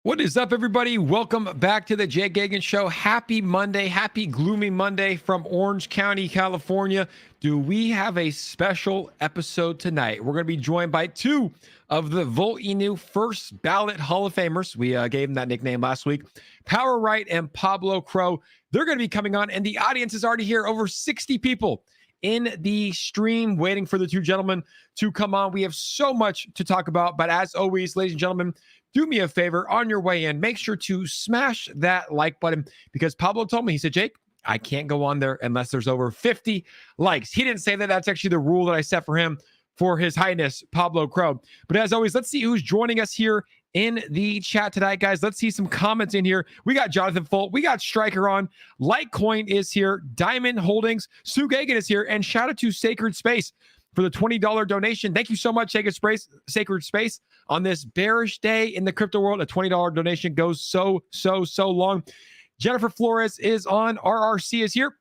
What is up, everybody? Welcome back to the Jay Gagan Show. Happy Monday. Happy gloomy Monday from Orange County, California. Do we have a special episode tonight? We're going to be joined by two of the 𝗖𝗢𝗡𝗘𝗖𝗧 first ballot Hall of Famers. We gave them that nickname last week. Wright and Pablo 𝗪𝗧. They're going to be coming on, and the audience is already here. Over 60 people in the stream waiting for the two gentlemen to come on. We have so much to talk about, but as always, ladies and gentlemen, do me a favor on your way in. Make sure to smash that like button because Pablo told me, he said, Jake, I can't go on there unless there's over 50 likes. He didn't say that. That's actually the rule that I set for him, for His Highness Pablo 𝗪𝗧. But as always, let's see who's joining us here in the chat tonight, guys. Let's see some comments in here. We got Jonathan Folt. We got Striker on. Litecoin is here. Diamond Holdings. Sue Gagan is here. And shout out to Sacred Space for the $20 donation. Thank you so much, Sacred Space. On this bearish day in the crypto world, a $20 donation goes so long. Jennifer Flores is on. RRC is here.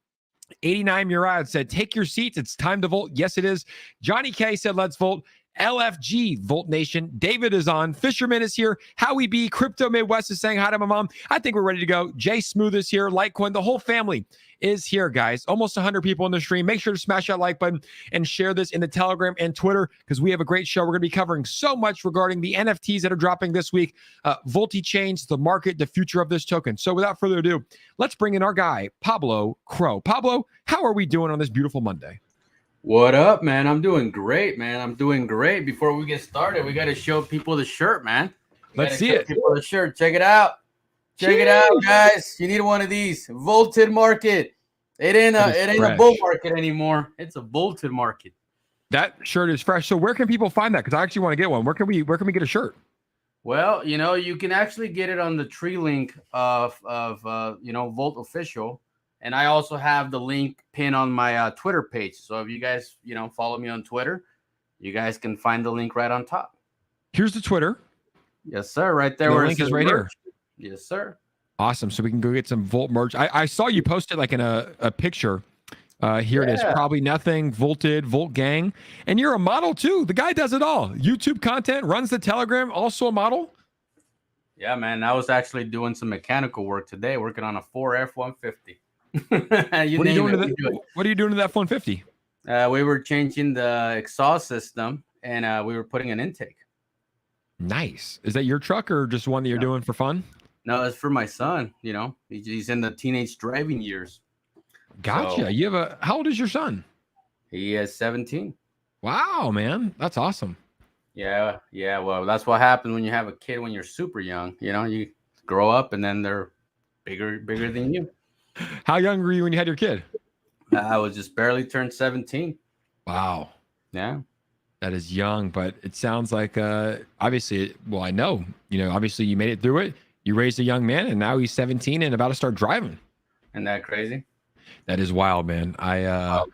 89 Murad said, take your seats. It's time to vote. Yes, it is. Johnny K said, let's vote. LFG Volt Nation. David is on. Fisherman is here. Howie B. Crypto Midwest is saying hi to my mom. I think we're ready to go. Jay Smooth is here. Litecoin. The whole family is here, guys. Almost 100 people in the stream. Make sure to smash that like button and share this in the Telegram and Twitter because we have a great show. We're going to be covering so much regarding the NFTs that are dropping this week. Multichain, the market, the future of this token. So without further ado, let's bring in our guy, Pablo 𝗪𝗧. Pablo, how are we doing on this beautiful Monday? What up, man? I'm doing great, man. I'm doing great. Before we get started, we got to show people the shirt, man. Let's see it. People the shirt. Check it out. Check it out, guys. You need one of these. Vaulted market. It ain't a bull market anymore. It's a vaulted market. That shirt is fresh. So where can people find that? Because I actually want to get one. Where can we get a shirt? Well, you can actually get it on the tree link of Volt Official. And I also have the link pinned on my Twitter page. So if you guys, follow me on Twitter, you guys can find the link right on top. Here's the Twitter. Yes, sir. Right there. The link is right here. Yes, sir. Awesome. So we can go get some Volt merch. I saw you posted like in a picture. Here it is. Probably nothing. Volted, Volt Gang. And you're a model too. The guy does it all. YouTube content, runs the Telegram, also a model. Yeah, man. I was actually doing some mechanical work today, working on a 4F-150. What are you doing to that F-150? We were changing the exhaust system and we were putting an intake. Nice. Is that your truck or just one that you're doing for fun? No, it's for my son. He's in the teenage driving years. Gotcha. So, how old is your son? He is 17. Wow, man. That's awesome. Yeah. Well, that's what happens when you have a kid when you're super young. You grow up and then they're bigger than you. How young were you when you had your kid? I was just barely turned 17. Wow. Yeah. That is young, but it sounds like obviously, well, I know, obviously you made it through it. You raised a young man and now he's 17 and about to start driving. Isn't that crazy? That is wild, man. I'm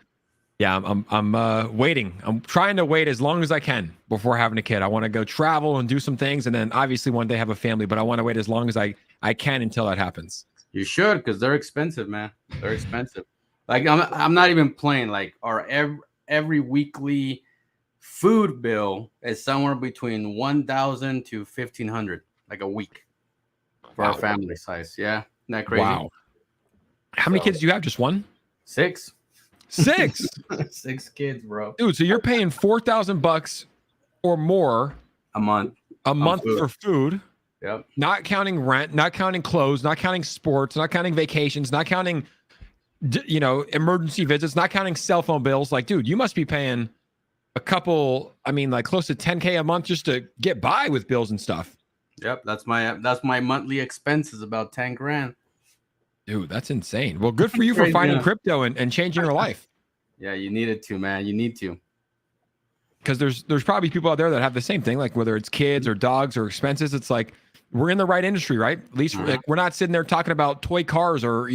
waiting. I'm trying to wait as long as I can before having a kid. I want to go travel and do some things and then obviously one day have a family, but I want to wait as long as I can until that happens. You should, because they're expensive, man. They're expensive. Like I'm not even playing. Like our every weekly food bill is somewhere between $1,000 to $1,500, like a week for our family size. Yeah, isn't that crazy? Wow. How many kids do you have? Just one? 6. 6. 6 kids, bro. Dude, so you're paying $4,000 or more a month for food. Yep. Not counting rent, not counting clothes, not counting sports, not counting vacations, not counting, emergency visits, not counting cell phone bills. Like, dude, you must be paying close to $10K a month just to get by with bills and stuff. Yep. That's my monthly expenses, about 10 grand. Dude, that's insane. Well, good for you for finding crypto and changing your life. Yeah, you needed to, man. You need to. Because there's probably people out there that have the same thing, like whether it's kids or dogs or expenses. It's like, we're in the right industry, right? At least we're not sitting there talking about toy cars or,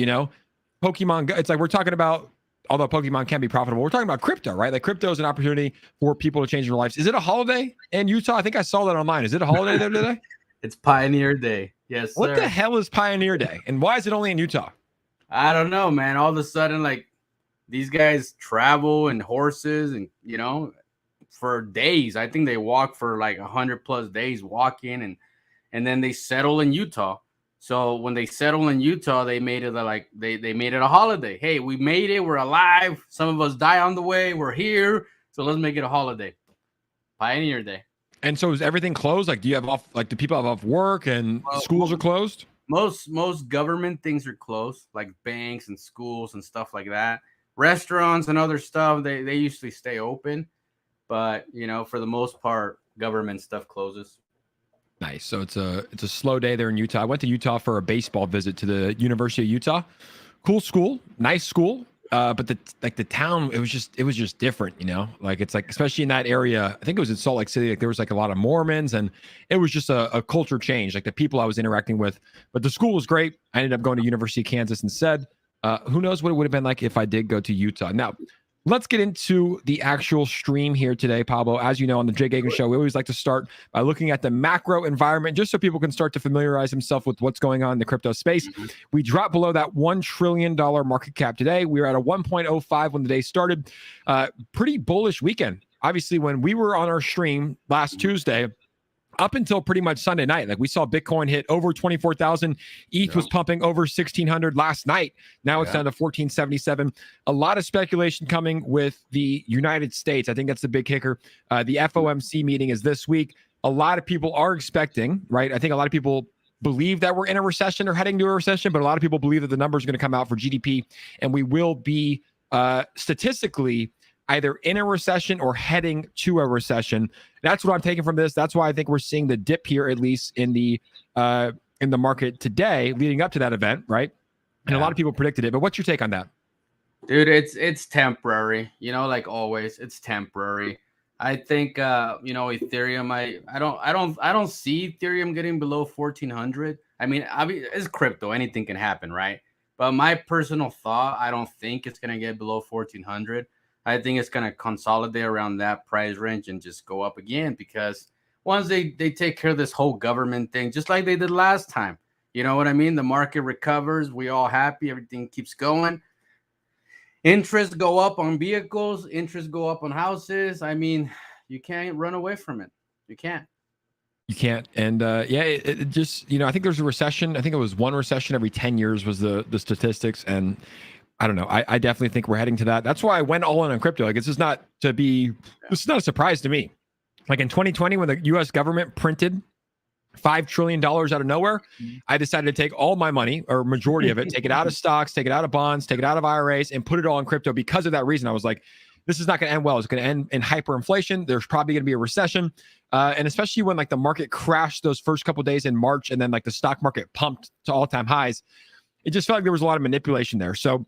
Pokemon. It's like we're talking about, although Pokemon can be profitable, we're talking about crypto, right? Like crypto is an opportunity for people to change their lives. Is it a holiday in Utah? I think I saw that online. Is it a holiday there today? It's Pioneer Day. Yes, What the hell is Pioneer Day? And why is it only in Utah? I don't know, man. All of a sudden, like, these guys travel and horses and, for days. I think they walk for like 100+ days walking and and then they settle in Utah. So when they settle in Utah, they made it like they made it a holiday. Hey, we made it. We're alive. Some of us die on the way. We're here. So let's make it a holiday. Pioneer Day. And so is everything closed? Like, do you have off? Like, do people have off work and schools are closed? Most government things are closed, like banks and schools and stuff like that. Restaurants and other stuff, they usually stay open, but for the most part, government stuff closes. Nice. So it's a slow day there in Utah. I went to Utah for a baseball visit to the University of Utah. Cool school, nice school. But the town, it was just different, like it's like, especially in that area, I think it was in Salt Lake City, like there was like a lot of Mormons, and it was just a culture change, like the people I was interacting with. But the school was great. I ended up going to University of Kansas instead. Who knows what it would have been like if I did go to Utah. Now, let's get into the actual stream here today, Pablo. As you know, on the Jay Gagan Show, we always like to start by looking at the macro environment, just so people can start to familiarize themselves with what's going on in the crypto space. We dropped below that $1 trillion market cap today. We were at a 1.05 when the day started. Pretty bullish weekend. Obviously, when we were on our stream last Tuesday, up until pretty much Sunday night, like we saw Bitcoin hit over 24,000. ETH was pumping over 1,600 last night. Now it's down to 1,477. A lot of speculation coming with the United States. I think that's the big kicker. The FOMC meeting is this week. A lot of people are expecting, right? I think a lot of people believe that we're in a recession or heading to a recession, but a lot of people believe that the numbers are going to come out for GDP, and we will be statistically either in a recession or heading to a recession. That's what I'm taking from this. That's why I think we're seeing the dip here, at least in the market today, leading up to that event, right? And a lot of people predicted it. But what's your take on that? Dude, it's temporary. Like always, it's temporary. I think Ethereum. I don't see Ethereum getting below 1,400. I mean, it's crypto. Anything can happen, right? But my personal thought, I don't think it's gonna get below 1,400. I think it's going to consolidate around that price range and just go up again, because once they take care of this whole government thing, just like they did last time, you know what I mean? The market recovers. We all happy. Everything keeps going. Interest go up on vehicles. Interest go up on houses. I mean, you can't run away from it. You can't. You can't. And it just, I think there's a recession. I think it was one recession every 10 years was the statistics. And I don't know. I definitely think we're heading to that. That's why I went all in on crypto. Like, this is not a surprise to me. Like in 2020, when the US government printed $5 trillion out of nowhere, I decided to take all my money, or majority of it, take it out of stocks, take it out of bonds, take it out of IRAs, and put it all in crypto. Because of that reason, I was like, this is not going to end well. It's going to end in hyperinflation. There's probably going to be a recession. And especially when like the market crashed those first couple of days in March, and then like the stock market pumped to all-time highs, it just felt like there was a lot of manipulation there. So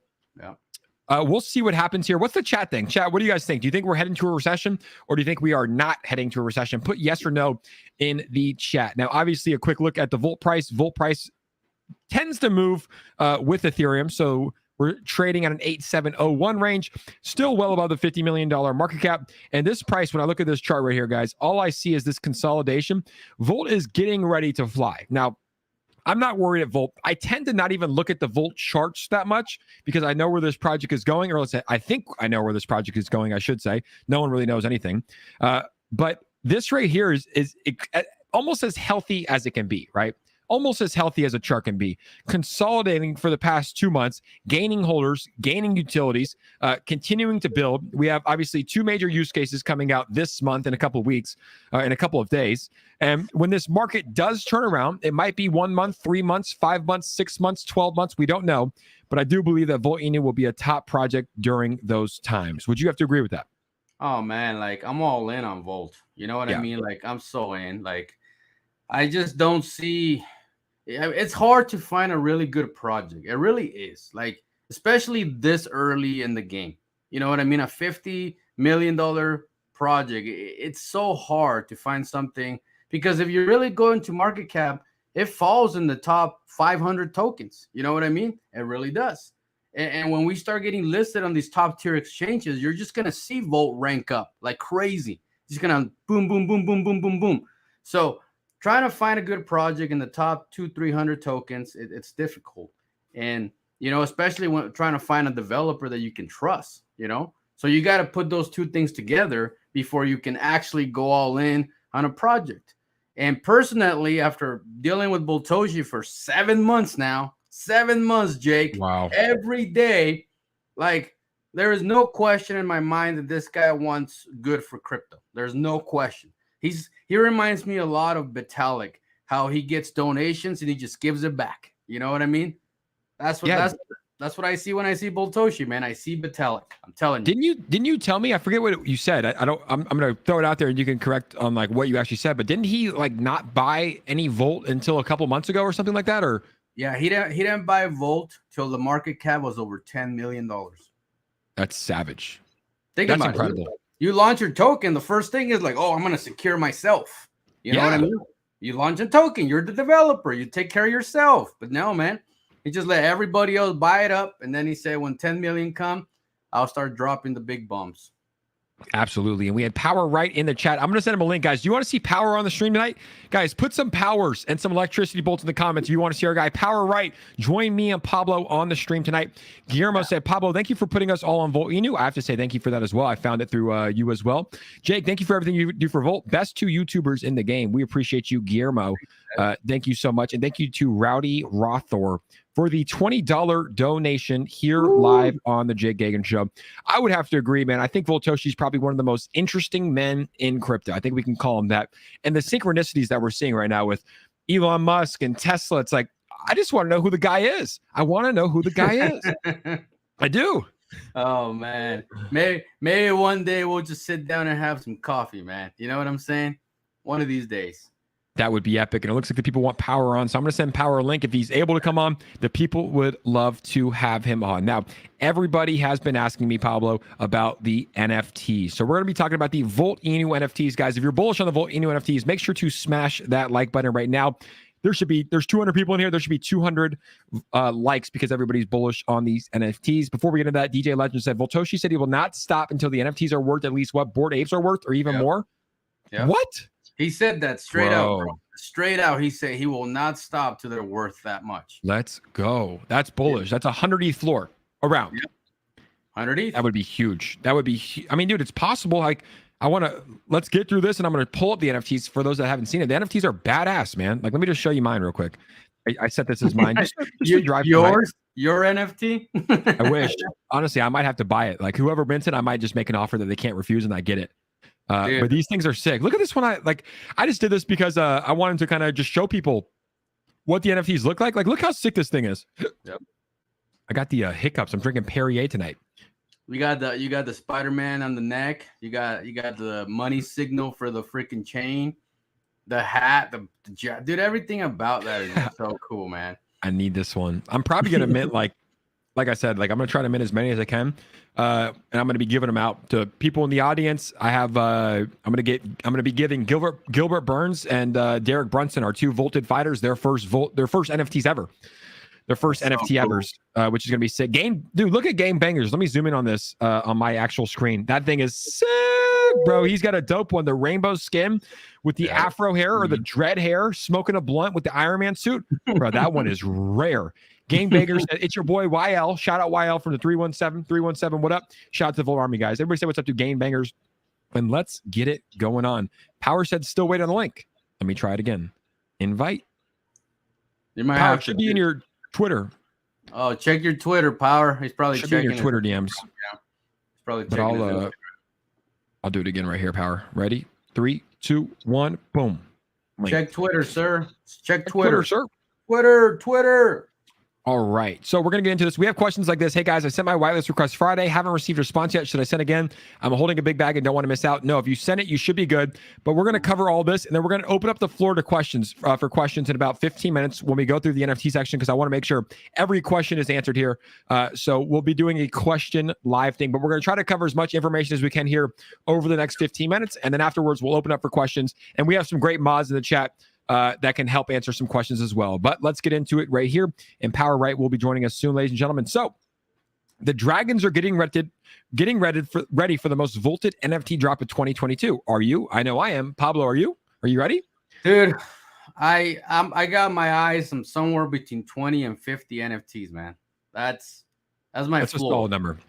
we'll see what happens here. What's the chat thing? Chat, what do you guys think? Do you think we're heading to a recession, or do you think we are not heading to a recession? Put yes or no in the chat. Now, obviously, a quick look at the Volt price. Volt price tends to move with Ethereum. So we're trading at an 8,701 range, still well above the $50 million market cap. And this price, when I look at this chart right here, guys, all I see is this consolidation. Volt is getting ready to fly. Now, I'm not worried at Volt. I tend to not even look at the Volt charts that much, because I know where this project is going, or let's say I think I know where this project is going, I should say. No one really knows anything. But this right here is almost as healthy as it can be, right? Almost as healthy as a chart can be. Consolidating for the past 2 months, gaining holders, gaining utilities, continuing to build. We have obviously 2 major use cases coming out this month in a couple of weeks, in a couple of days. And when this market does turn around, it might be 1 month, 3 months, 5 months, 6 months, 12 months. We don't know. But I do believe that Volt Inu will be a top project during those times. Would you have to agree with that? Oh, man, like I'm all in on Volt. You know what I mean? Like I'm so in. Like I just don't see... It's hard to find a really good project. It really is. Like, especially this early in the game. You know what I mean? A $50 million project. It's so hard to find something, because if you're really going to market cap, it falls in the top 500 tokens. You know what I mean? It really does. And when we start getting listed on these top tier exchanges, you're just going to see Volt rank up like crazy. It's going to boom, boom, boom, boom, boom, boom, boom. So trying to find a good project in the top 200-300 tokens, it's difficult. And, especially when trying to find a developer that you can trust, So you got to put those two things together before you can actually go all in on a project. And personally, after dealing with 𝗪𝗧𝗛 for 7 months now, 7 months, Jake, Wow. every day, like there is no question in my mind that this guy wants good for crypto. There's no question. He reminds me a lot of Vitalik, how he gets donations and he just gives it back. You know what I mean? That's what I see when I see 𝗪𝗧𝗛, man. I see Vitalik. I'm telling you. Didn't you tell me? I forget what you said. I'm gonna throw it out there and you can correct on like what you actually said. But didn't he like not buy any Volt until a couple months ago or something like that? Or yeah, he didn't buy Volt till the market cap was over $10 million. That's savage. That's incredible. You launch your token. The first thing is like, oh, I'm gonna secure myself. You know what I mean? You launch a token. You're the developer. You take care of yourself. But no, man. He just let everybody else buy it up, and then he said, when 10 million come, I'll start dropping the big bumps. Absolutely. And we had Power Wright in the chat. I'm going to send him a link, guys. Do you want to see Power on the stream tonight? Guys, put some powers and some electricity bolts in the comments if you want to see our guy, Power Wright. Join me and Pablo on the stream tonight. Guillermo said, Pablo, thank you for putting us all on Volt. Inu, I have to say thank you for that as well. I found it through you as well. Jake, thank you for everything you do for Volt. Best 2 YouTubers in the game. We appreciate you, Guillermo. Thank you so much. And thank you to Rowdy Rothor for the $20 donation here live on the Jake Gagan Show. I would have to agree, man. I think 𝗪𝗧𝗛 is probably one of the most interesting men in crypto. I think we can call him that. And the synchronicities that we're seeing right now with Elon Musk and Tesla, it's like, I just want to know who the guy is. I want to know who the guy is. I do. Oh, man. Maybe one day we'll just sit down and have some coffee, man. You know what I'm saying? One of these days. That would be epic. And it looks like the people want Power on. So I'm going to send Power a link. If he's able to come on, the people would love to have him on. Now, everybody has been asking me, Pablo, about the NFTs. So we're going to be talking about the Volt Inu NFTs. Guys, if you're bullish on the Volt Inu NFTs, make sure to smash that like button right now. There's 200 people in here. There should be 200 likes because everybody's bullish on these NFTs. Before we get into that, DJ Legend said, 𝗪𝗧𝗛 said he will not stop until the NFTs are worth at least what Bored Apes are worth or even more. Yep. What? He said that straight out, bro. Straight out, he said he will not stop till they're worth that much. Let's go. That's bullish. That's 100 ETH floor around. Yep. 100 ETH. That would be huge. That would be, I mean, dude, it's possible. Like, let's get through this and I'm going to pull up the NFTs for those that haven't seen it. The NFTs are badass, man. Like, let me just show you mine real quick. I set this as mine. Just to drive yours? Your NFT? I wish. Honestly, I might have to buy it. Like, whoever mints it, I might just make an offer that they can't refuse and I get it. But these things are sick. Look at this one. I just did this because I wanted to kind of just show people what the NFTs look like. Like, look how sick this thing is. Yep. I got the hiccups. I'm drinking Perrier tonight. You got the Spider-Man on the neck. You got the money signal for the freaking chain, the hat, the dude. Everything about that is so cool, man. I need this one. I'm probably gonna mint like I said, like I'm gonna try to mint as many as I can, and I'm gonna be giving them out to people in the audience. I have I'm gonna be giving Gilbert Burns and Derek Brunson, our 2 Volted fighters, their first NFTs ever. Their first NFT evers, which is going to be sick. Dude, look at Game Bangers. Let me zoom in on this on my actual screen. That thing is sick, bro. He's got a dope one. The rainbow skin with the afro hair or the dread hair, smoking a blunt with the Iron Man suit. Bro, that one is rare. Game Bangers, it's your boy YL. Shout out YL from the 317. What up? Shout out to the Volt Army, guys. Everybody say what's up to Game Bangers. And let's get it going on. Power said still wait on the link. Let me try it again. Invite. You might Power have should be in your Twitter. Oh, check your Twitter, Power. He's probably checking your Twitter DMs. Yeah. He's probably but checking I'll do it again right here, Power. Ready? 3, 2, 1, boom. Link. Check Twitter, sir. Check Twitter, sir. Twitter. All right. So we're going to get into this. We have questions like this. Hey, guys, I sent my whitelist request Friday. Haven't received a response yet. Should I send again? I'm holding a big bag and don't want to miss out. No, if you send it, you should be good. But we're going to cover all this, and then we're going to open up the floor to questions for questions in about 15 minutes when we go through the NFT section, because I want to make sure every question is answered here. So we'll be doing a question live thing, but we're going to try to cover as much information as we can here over the next 15 minutes. And then afterwards, we'll open up for questions. And we have some great mods in the chat that can help answer some questions as well. But let's get into it right here. And Power Wright will be joining us soon, ladies and gentlemen. So the Dragons are getting ready for the most vaulted NFT drop of 2022. Are you? I know I am. Pablo, are you? Are you ready? Dude, I got my eyes on somewhere between 20 and 50 NFTs, man. That's my That's floor. a solid number.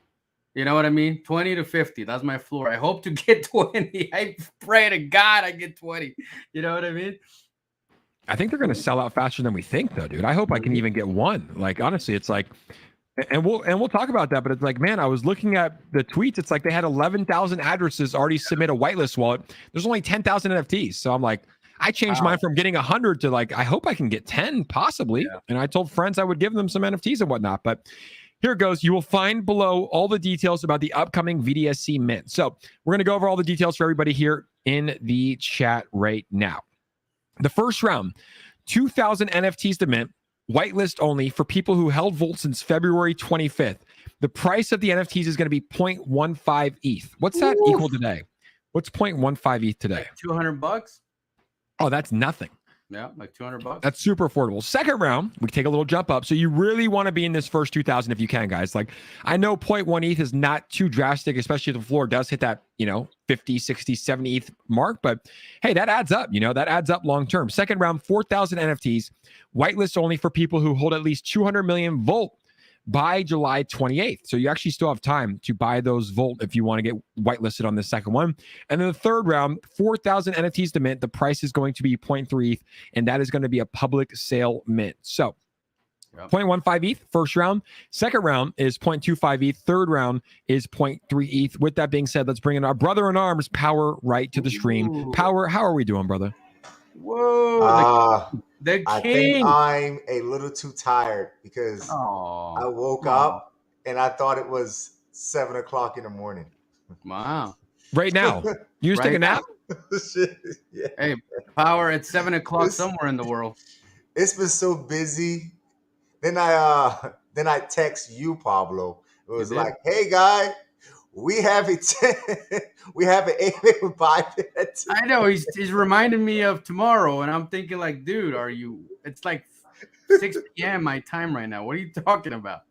You know what I mean? 20 to 50. That's my floor. I hope to get 20. I pray to God I get 20. You know what I mean? I think they're going to sell out faster than we think, though, dude. I hope I can even get one. Like, honestly, it's like, and we'll talk about that. But it's like, man, I was looking at the tweets. It's like they had 11,000 addresses already submit a whitelist wallet. There's only 10,000 NFTs. So I'm like, I changed mine from getting 100 to like, I hope I can get 10 possibly. Yeah. And I told friends I would give them some NFTs and whatnot. But here it goes. You will find below all the details about the upcoming VDSC mint. So we're going to go over all the details for everybody here in the chat right now. The first round, 2,000 NFTs to mint, whitelist only for people who held Volt since February 25th. The price of the NFTs is going to be 0.15 ETH. What's that equal today? What's 0.15 ETH today? $200. Oh, that's nothing. Yeah, like $200. That's super affordable. Second round, we take a little jump up. So you really want to be in this first 2,000 if you can, guys. Like, I know 0.1 ETH is not too drastic, especially if the floor does hit that, 50, 60, 70 ETH mark. But hey, that adds up. That adds up long term. Second round, 4,000 NFTs, whitelist only for people who hold at least 200 million Volt by July 28th. So you actually still have time to buy those Volt if you want to get whitelisted on the second one. And then the third round, 4,000 NFTs to mint. The price is going to be 0.3 ETH, and that is going to be a public sale mint. So 0.15 ETH, first round. Second round is 0.25 ETH. Third round is 0.3 ETH. With that being said, let's bring in our brother in arms, Power, right to the stream. Power, how are we doing, brother? Whoa. The king. I think I'm a little too tired because I woke up and I thought it was 7 o'clock in the morning. Wow. Right now. You just take a nap? Yeah. Hey, Power at 7 o'clock somewhere in the world. It's been so busy. Then I text you, Pablo. It was like, hey guy, we have an 8 with Bybit. I know he's reminding me of tomorrow, and I'm thinking like, dude, it's like 6 p.m. my time right now. What are you talking about?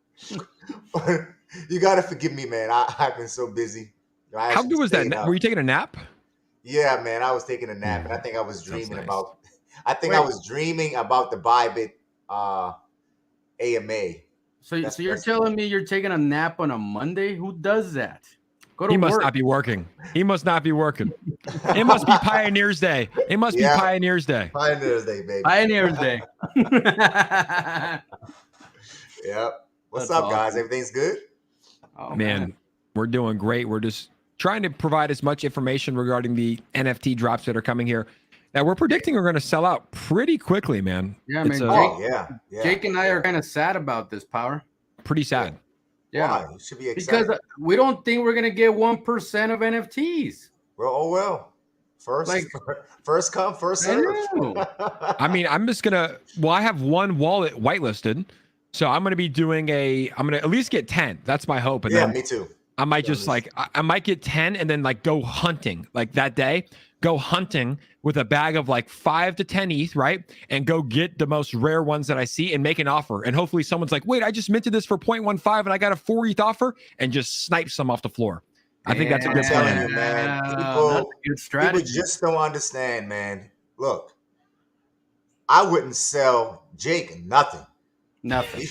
You gotta forgive me, man. I've been so busy. How good was that? Were you taking a nap? Yeah, man. I was taking a nap, and I think I was dreaming about. I was dreaming about the Bybit AMA. So you're telling me you're taking a nap on a Monday? Who does that? He must not be working. He must not be working. It must be Pioneers Day. It must be Pioneers Day. Pioneers Day, baby. Pioneers Day. Yep. What's up, guys? Everything's good? Oh, man, we're doing great. We're just trying to provide as much information regarding the NFT drops that are coming here that we're predicting are going to sell out pretty quickly, man. Yeah, man. Jake and I are kind of sad about this, Power. Pretty sad. Yeah. Why? You should be excited. Because we don't think we're going to get 1% of NFTs. Well, first come, first serve. I mean, I'm just going to, I have one wallet whitelisted. So I'm going to be doing I'm going to at least get 10. That's my hope. And then me too. I might just I might get 10 and then like go hunting like that day, go hunting with a bag of like 5 to 10 ETH, right? And go get the most rare ones that I see and make an offer. And hopefully someone's like, wait, I just minted this for 0.15 and I got a 4 ETH offer, and just snipe some off the floor. I think that's a good plan. You, man. That's a good strategy. People just don't understand, man. Look, I wouldn't sell Jake nothing. Nothing.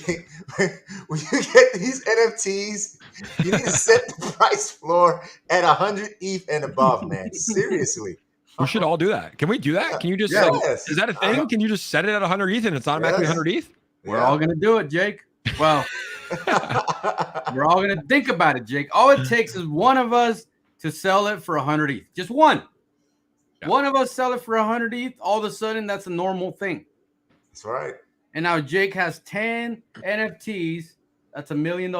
When you get these NFTs, you need to set the price floor at 100 ETH and above, man. Seriously. We should all do that. Can we do that? Can you just is that a thing? Can you just set it at 100 ETH and it's automatically 100 ETH? We're all going to do it, Jake. Well, we're all going to think about it, Jake. All it takes is one of us to sell it for 100 ETH. Just one. Yeah. One of us sell it for 100 ETH. All of a sudden, that's a normal thing. That's right. And now Jake has 10 NFTs. That's $1 million.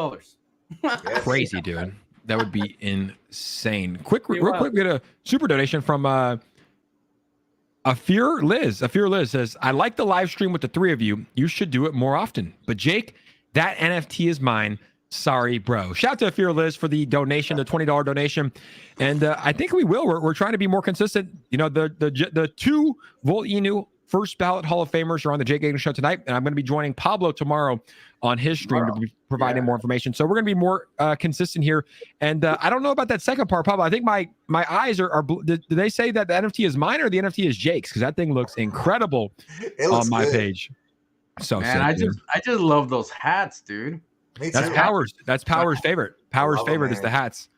Crazy, dude. That would be insane. Real quick, we get a super donation from 𝗖𝗢𝗡𝗖𝗧 says, I like the live stream with the three of you. You should do it more often. But Jake, that NFT is mine. Sorry, bro. Shout out to 𝗖𝗢𝗡𝗖𝗧 for the donation, the $20 donation. And I think we will. We're trying to be more consistent. The 2 Volt Inu first ballot Hall of Famers are on the Jake Gagnon Show tonight, and I'm going to be joining Pablo tomorrow on his stream to be providing more information. So we're going to be more consistent here. And I don't know about that second part, Pablo. I think my eyes are did they say that the NFT is mine or the NFT is Jake's? Because that thing looks incredible on my page. So man, I just love those hats, dude. Me too. That's Power's favorite. Power's love 'em, favorite is man. the hats.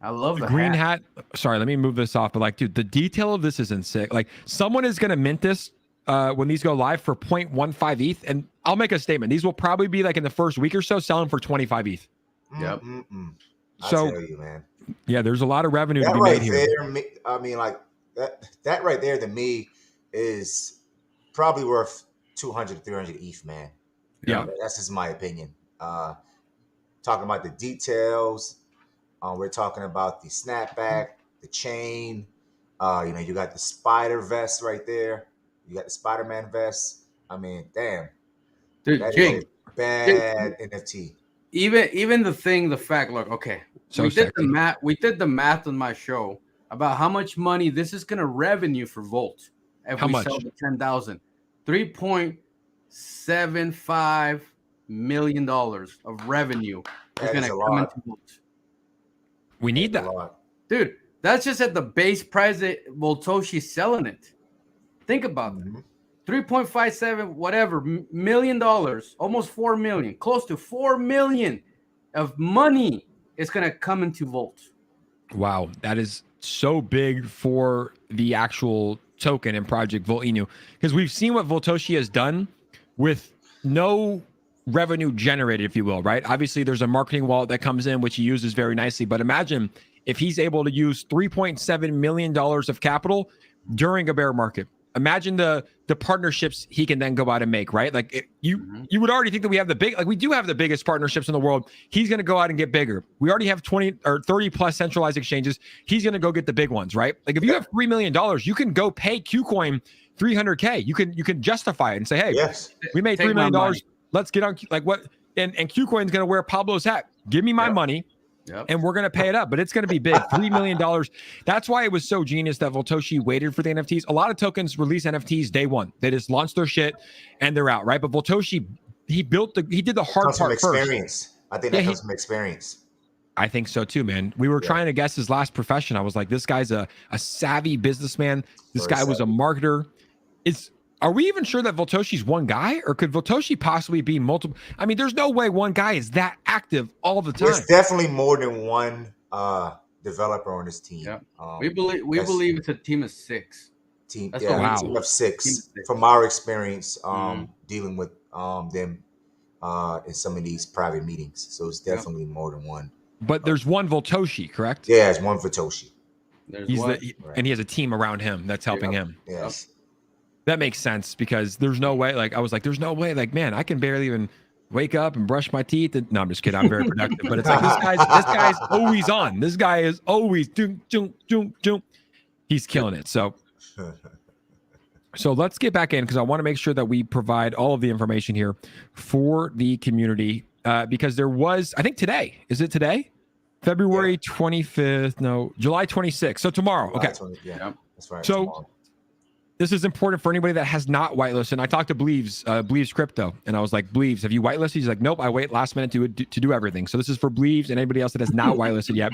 I love the green hat. Sorry, let me move this off. But like, dude, the detail of this is insane. Like, someone is gonna mint this when these go live for 0.15 ETH, and I'll make a statement. These will probably be like in the first week or so selling for 25 ETH. Yep. I So tell you, man. yeah, there's a lot of revenue to That be right made here. there, I mean, like that right there to me is probably worth 200, 300 ETH, man. Yeah. That's just my opinion. Talking about the details, we're talking about the snapback, the chain. You got the spider vest right there. You got the Spider-Man vest. I mean, damn, Dude, that is Jake, a bad NFT. even the fact, look, okay, So we did the sexy. math. We did the math on my show about how much money this is gonna revenue for Volt if How we much? sell the 10,000. $3.75 million of revenue is That gonna is a come lot. into Volt. We need That's that. a lot. Dude, that's just at the base price that Voltoshi's selling it. Think about that. Mhm. 3.57 whatever million dollars, almost 4 million, close to 4 million of money is going to come into Volt. Wow, that is so big for the actual token and project Volt Inu, because we've seen what Voltoshi has done with no revenue generated, if you will, right? Obviously, there's a marketing wallet that comes in, which he uses very nicely. But imagine if he's able to use $3.7 million of capital during a bear market. Imagine the partnerships he can then go out and make, right? Like you would already think that we have we do have the biggest partnerships in the world. He's going to go out and get bigger. We already have 20 or 30 plus centralized exchanges. He's going to go get the big ones, right? Like if you have $3 million, you can go pay KuCoin 300K. You can justify it and say, hey, Yes. we made Take $3 million. my money. Let's get on like what? And KuCoin's going to wear Pablo's hat. Give me my money. Yep. And we're going to pay it up, but it's going to be big. $3 million. That's why it was so genius that Voltoshi waited for the NFTs. A lot of tokens release NFTs day one. They just launch their shit and they're out, right? But Voltoshi, he did the hard Comes from part first. experience. I think that comes from experience. I think so too, man. We were trying to guess his last profession. I was like, this guy's a savvy businessman. This guy was a marketer. Are we even sure that Voltoshi's one guy, or could Voltoshi possibly be multiple? I mean, there's no way one guy is that active all the time. There's definitely more than one developer on this team. Yeah. We believe it's a team of 6. Team, That's yeah, wow. team of 6. Team of 6. From our experience dealing with them in some of these private meetings. So it's definitely more than one. But there's one Voltoshi, correct? Yeah, it's one for Toshi. And he has a team around him that's helping him. Yes. That makes sense, because there's no way. Like I was like, there's no way. Like, man, I can barely even wake up and brush my teeth. No, I'm just kidding. I'm very productive. But it's like this guy's always on. This guy is always he's killing it. So let's get back in, because I want to make sure that we provide all of the information here for the community. Because there was, I think today, is it today? February 25th? No, July 26th. So tomorrow. Okay. That's right. So tomorrow. This is important for anybody that has not whitelisted. And I talked to Bleaves Crypto, and I was like, Bleaves, have you whitelisted? He's like, nope, I wait last minute to do everything. So this is for Bleaves and anybody else that has not whitelisted yet.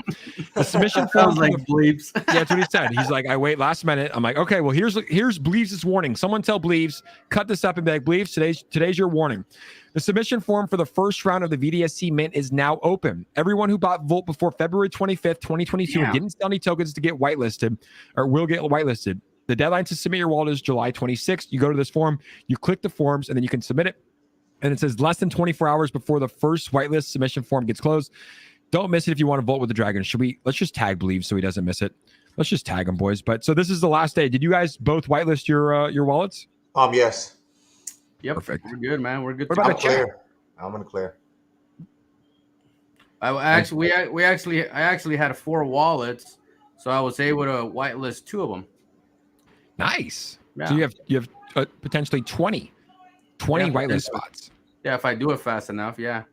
The submission form, like Bleaves. Yeah, that's what he said. He's like, I wait last minute. I'm like, okay, well, here's Bleaves' warning. Someone tell Bleaves, cut this up and be like, Bleaves, today's your warning. The submission form for the first round of the VDSC mint is now open. Everyone who bought Volt before February 25th, 2022 and didn't sell any tokens to get whitelisted or will get whitelisted. The deadline to submit your wallet is July 26th. You go to this form, you click the forms, and then you can submit it. And it says less than 24 hours before the first whitelist submission form gets closed. Don't miss it if you want to vote with the dragon. Let's just tag Believe so he doesn't miss it. Let's just tag him, boys. But so this is the last day. Did you guys both whitelist your wallets? Yes. Yep. Perfect. We're good, man. We're good. What about the chat? I'm in the clear. I actually had 4 wallets, so I was able to whitelist 2 of them. Nice. Yeah. So you have potentially 20 whitelist spots. Yeah, if I do it fast enough, yeah.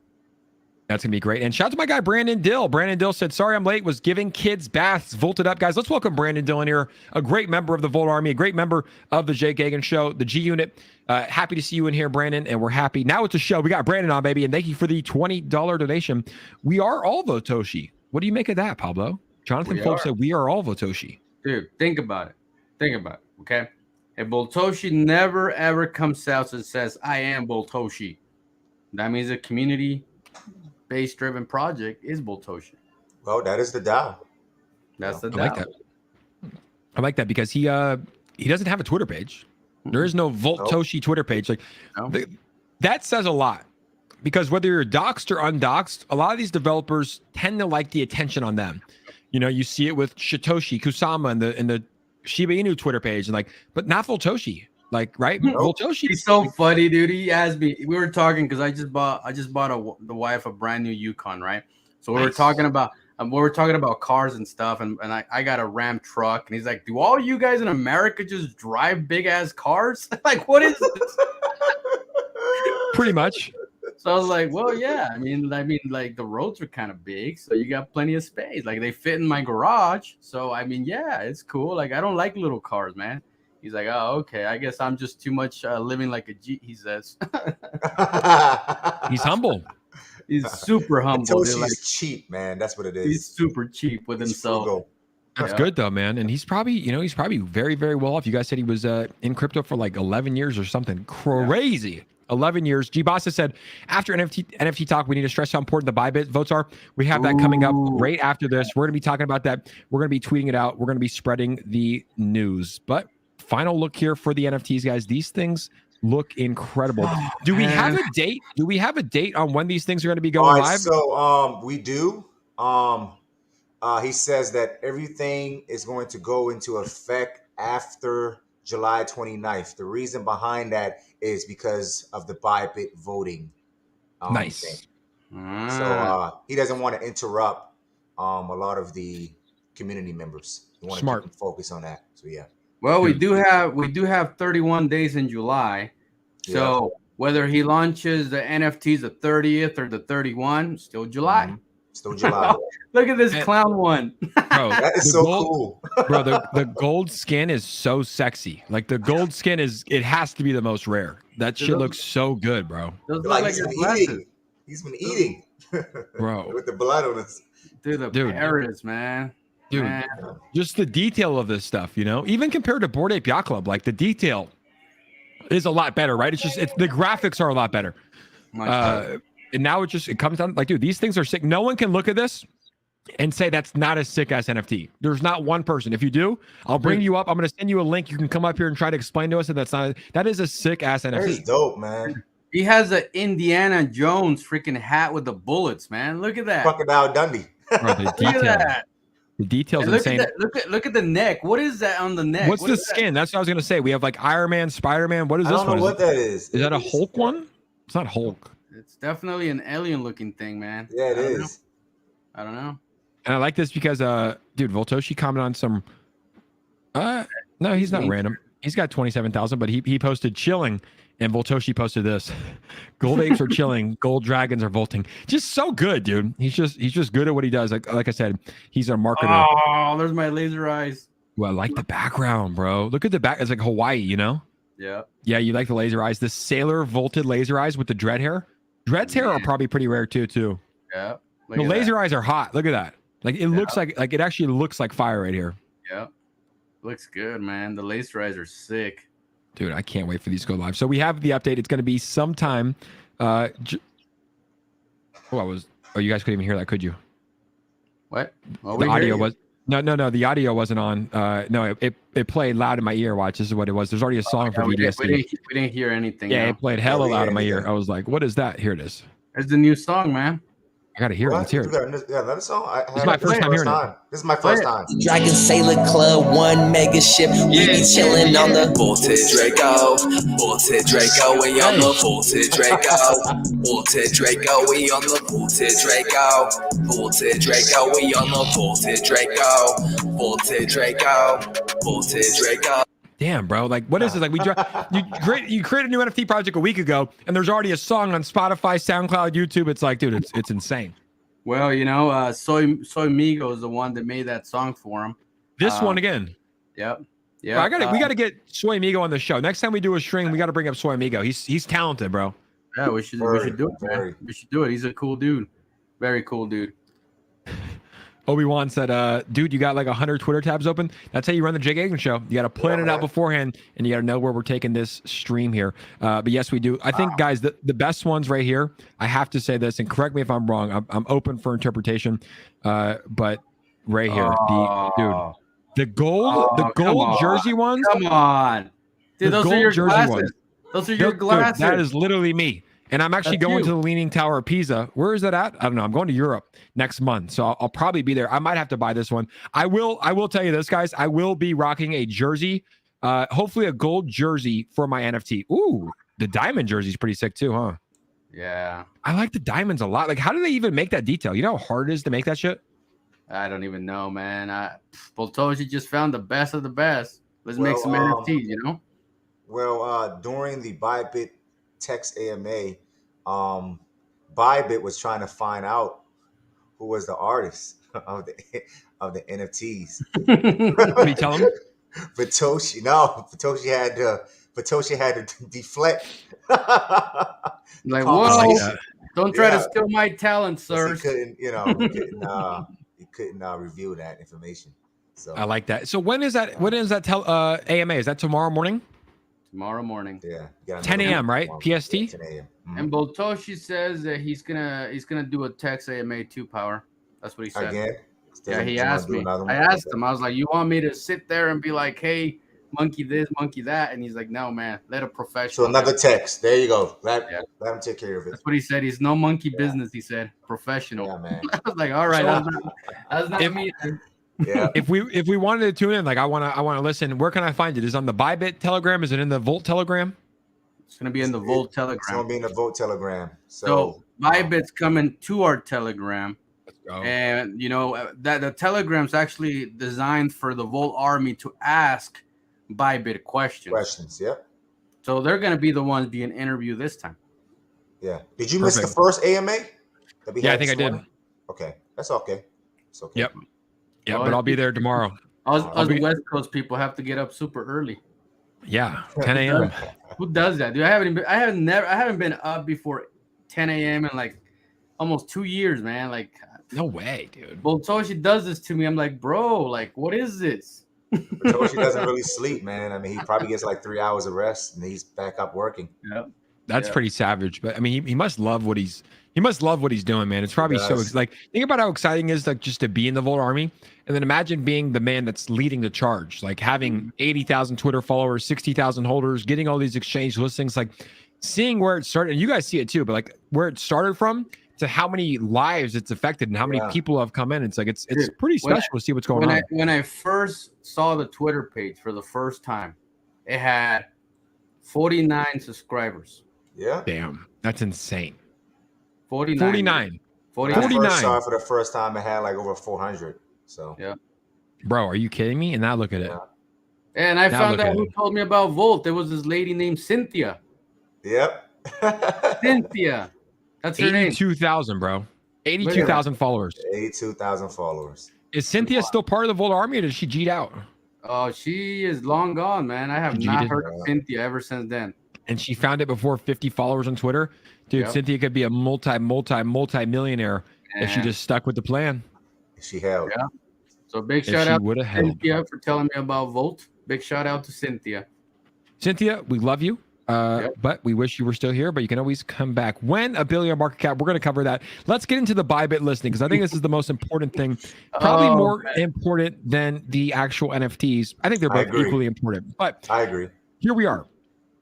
That's going to be great. And shout out to my guy, Brandon Dill. Brandon Dill said, sorry I'm late, was giving kids baths, volted up. Guys, let's welcome Brandon Dill in here, a great member of the Volt Army, a great member of the Jake Gagan Show, the G Unit. Happy to see you in here, Brandon, and we're happy. Now it's a show. We got Brandon on, baby, and thank you for the $20 donation. We are all Votoshi. What do you make of that, Pablo? Jonathan Phillips said, we are all Votoshi. Dude, think about it, okay? If Boltoshi never, ever comes out and says, I am Boltoshi, that means the community based driven project is 𝗪𝗧𝗛. Well, that is the DAO. That's the I like DAO. that. I like that because he doesn't have a Twitter page. There is no 𝗪𝗧𝗛𝗏 Twitter page. Like that says a lot, because whether you're doxed or undoxed, a lot of these developers tend to like the attention on them. You know, you see it with Satoshi Kusama in the Shiba Inu Twitter page, and like, but not 𝗪𝗧𝗏. Like, right? 𝗪𝗧𝗏. He's so funny, dude. He asked me. We were talking because I just bought the wife a brand new Yukon, right? So we were talking about cars and stuff, and I got a Ram truck, and he's like, "Do all you guys in America just drive big ass cars? Like, what is this?" Pretty much. So I was like, "Well, yeah. I mean, like the roads are kind of big, so you got plenty of space. Like they fit in my garage. So I mean, yeah, it's cool. Like I don't like little cars, man." He's like, "Oh, okay. I guess I'm just too much living like a G." He says. He's humble. He's super humble. Satoshi's like, cheap, man. That's what it is. He's super cheap with himself. Frugal. That's good though, man. And he's probably very, very well off. You guys said he was in crypto for like 11 years or something crazy. Yeah. 11 years. 𝗪𝗧𝗏𝗧 said, after NFT talk, we need to stress how important the Bybit votes are. We have that coming up right after this. We're going to be talking about that. We're going to be tweeting it out. We're going to be spreading the news. But final look here for the NFTs, guys. These things look incredible. Do we have a date? Do we have a date on when these things are going to be going live? So we do. He says that everything is going to go into effect after July 29th. The reason behind that is because of the Bybit voting. Nice. So he doesn't want to interrupt a lot of the community members. He wants to focus on that. So yeah. Well, we do have 31 days in July. So whether he launches the NFTs the 30th or the 31, still July. Mm-hmm. Still July. Look at this clown one. Bro, that is so cool. Bro, the gold skin is so sexy. Like the gold skin it has to be the most rare. That shit looks so good, bro. Those look like he's been eating. Bro. With the blood on his. Dude, parrots, man. Dude, just the detail of this stuff, even compared to Bored Ape Yacht Club, like the detail is a lot better, right? It's the graphics are a lot better. And now it comes down like, dude, these things are sick. No one can look at this and say that's not a sick ass NFT. There's not one person. If you do, I'll bring you up. I'm going to send you a link. You can come up here and try to explain to us that that is a sick ass NFT. That's dope, man. He has an Indiana Jones freaking hat with the bullets, man. Look at that. Crocodile Dundee. Bro, the detail. Look at that. The details look insane. Look at the neck. What is that on the neck? What's the skin? That's what I was gonna say. We have like Iron Man, Spider-Man. What is this one? I don't know what that is. Is that a Hulk one? It's not Hulk. It's definitely an alien looking thing, man. Yeah, it is. I don't know. And I like this because dude, 𝗪𝗧𝗏𝗏 commented on some no, he's not random. He's got 27,000, but he posted chilling, and 𝗪𝗧𝗏𝗏 posted this. Gold apes are chilling, gold dragons are vaulting. Just so good, dude. He's just good at what he does. Like I said, he's a marketer. Oh, there's my laser eyes. Well, I like the background, bro. Look at the back. It's like Hawaii, Yeah. Yeah, you like the laser eyes. The sailor vaulted laser eyes with the dread hair. Dread's hair are probably pretty rare too. Yeah. The laser eyes are hot. Look at that. Like it looks like it actually looks like fire right here. Yeah. Looks good, man. The laser eyes are sick. Dude, I can't wait for these to go live. So we have the update. It's going to be sometime. Oh, you guys couldn't even hear that, could you? What? Well, the audio was no. The audio wasn't on. No, it played loud in my ear. Watch, this is what it was. There's already a song for VDST. We didn't hear anything. Yeah, it played hella loud in my ear. I was like, what is that? Here it is. It's the new song, man. I gotta hear it. Let's hear it. Yeah, another song. This is my first time hearing it. This is my first time. Dragon Sailor Club, one mega ship. We be chilling on the Bolted Draco. Bolted Draco, we on the Bolted Draco. Bolted Draco, we on the Bolted Draco. Bolted Draco, we on the Bolted Draco. Bolted Draco. Bolted Draco. Damn, bro. Like, what is this? Like, you create a new NFT project a week ago, and there's already a song on Spotify, SoundCloud, YouTube. It's like, dude, it's insane. Well, 𝗖𝗎𝗍𝗏 is the one that made that song for him. This one again. Yep. Yeah. We gotta get 𝗖𝗎𝗍𝗏 on the show. Next time we do a string, we gotta bring up 𝗖𝗎𝗍𝗏. He's talented, bro. Yeah, we should do it, man. We should do it. He's a cool dude. Very cool dude. Obi-Wan said, dude, you got like 100 Twitter tabs open. That's how you run the Jay Gagan show. You got to plan it out beforehand, and you got to know where we're taking this stream here. But yes, we do. I think, guys, the best ones right here, I have to say this, and correct me if I'm wrong. I'm open for interpretation. But right here, the gold jersey ones. Come on. Dude, those are your glasses. Those are your glasses. Dude, that is literally me. And I'm actually going to the Leaning Tower of Pisa. Where is that at? I don't know. I'm going to Europe next month, so I'll probably be there. I might have to buy this one. I will tell you this, guys. I will be rocking a jersey, hopefully a gold jersey for my NFT. Ooh, the diamond jersey is pretty sick too, huh? Yeah. I like the diamonds a lot. Like, how do they even make that detail? You know how hard it is to make that shit? I don't even know, man. 𝗖𝗘𝗧𝗧 just found the best of the best. Let's make some NFTs, you know? Well, during the Bybit Text AMA, Bybit was trying to find out who was the artist of the NFTs. What do you tell him? Satoshi had to deflect. Like, whoa! Don't try to steal my talent, sir. He couldn't review that information. So I like that. So when is that? When is that? AMA? Is that tomorrow morning? Tomorrow morning. Yeah. 10 a.m. right? PST. 10 a.m. And 𝗖𝗘𝗧𝗛 says that he's gonna do a Text AMA 2 power. That's what he said. Again? Yeah, he asked me. I asked him. I was like, "You want me to sit there and be like, hey, monkey this, monkey that?" And he's like, "No, man. Let a professional." So another text. There you go. Let him take care of it. That's what he said. He's no monkey business. He said professional. Yeah, man. I was like, all right, that's not me. Yeah. If we wanted to tune in, like I want to listen. Where can I find it? Is it on the Bybit Telegram? Is it in the Volt Telegram? It's gonna be in the Volt Telegram. It's gonna be in the Volt Telegram. So Bybit's coming to our Telegram. And you know that the Telegram's actually designed for the Volt Army to ask Bybit questions. Yep. So they're gonna be the ones being interviewed this time. Yeah. Did you miss the first AMA? Yeah, I think I did. Okay, that's okay. It's okay. Yep. Yeah, but I'll be there tomorrow. Us West Coast people have to get up super early. Yeah, 10 a.m. Who does that? Dude, I haven't been up before 10 a.m. in like almost 2 years, man. Like, no way, dude. 𝗖𝗘𝗧𝗛 does this to me. I'm like, bro, like, what is this? 𝗖𝗘𝗧𝗛 doesn't really sleep, man. I mean, he probably gets like 3 hours of rest, and he's back up working. Yeah, that's pretty savage. But I mean, he must love what he's doing, man. It's probably so like, think about how exciting it is, like, just to be in the Volt Army, and then imagine being the man that's leading the charge, like having 80,000 Twitter followers, 60,000 holders, getting all these exchange listings, like seeing where it started. And you guys see it too, but like where it started from to how many lives it's affected and how many people have come in. It's like it's pretty special to see what's going on. When I first saw the Twitter page for the first time, it had 49 subscribers. Yeah. Damn, that's insane. 49. When I first saw it for the first time, it had like over 400. So yeah. Bro, are you kidding me? And now look at it. And I found out who told me about Volt. There was this lady named Cynthia. Yep. Cynthia. That's her name. 82,000, bro. 82,000 followers. 82,000 followers. Is Cynthia still part of the Volt Army, or did she cheat out? Oh, she is long gone, man. I have not heard of Cynthia ever since then. And she found it before 50 followers on Twitter. Dude, Cynthia could be a multi-millionaire if she just stuck with the plan. She held. Yeah. So big shout out to Cynthia for telling me about Volt. Big shout out to Cynthia. Cynthia, we love you. But we wish you were still here, but you can always come back. When a billion market cap, we're going to cover that. Let's get into the Bybit listing, because I think this is the most important thing. Probably more important than the actual NFTs. I think they're both equally important. But I agree. Here we are.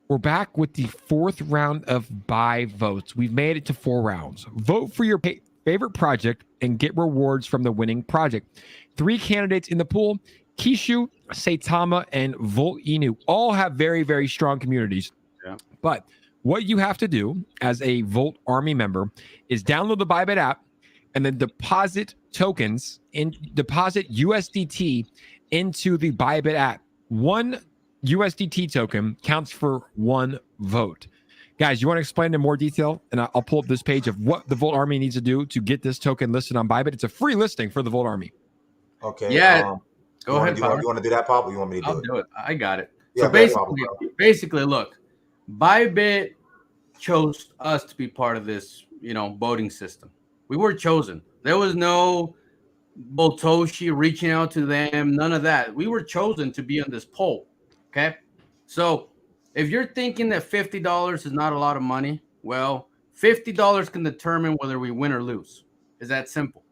We're back with the 4th round of buy votes. We've made it to 4 rounds. Vote for your favorite project and get rewards from the winning project. 3 candidates in the pool: Kishu, 𝗖𝗎𝗪, and Volt Inu. All have very, very strong communities. Yeah. But what you have to do as a Volt Army member is download the Bybit app and then deposit USDT into the Bybit app. 1 USDT token counts for 1 vote. Guys, you want to explain in more detail? And I'll pull up this page of what the Volt Army needs to do to get this token listed on Bybit. It's a free listing for the Volt Army. Okay. Yeah. Go ahead. You want to do that, Pablo? You want me to do it? I got it. Yeah, so basically, look, Bybit chose us to be part of this, voting system. We were chosen. There was no 𝗖𝗓𝗡𝗘𝗧 reaching out to them, none of that. We were chosen to be on this poll. Okay. So if you're thinking that $50 is not a lot of money, well, $50 can determine whether we win or lose. It's that simple.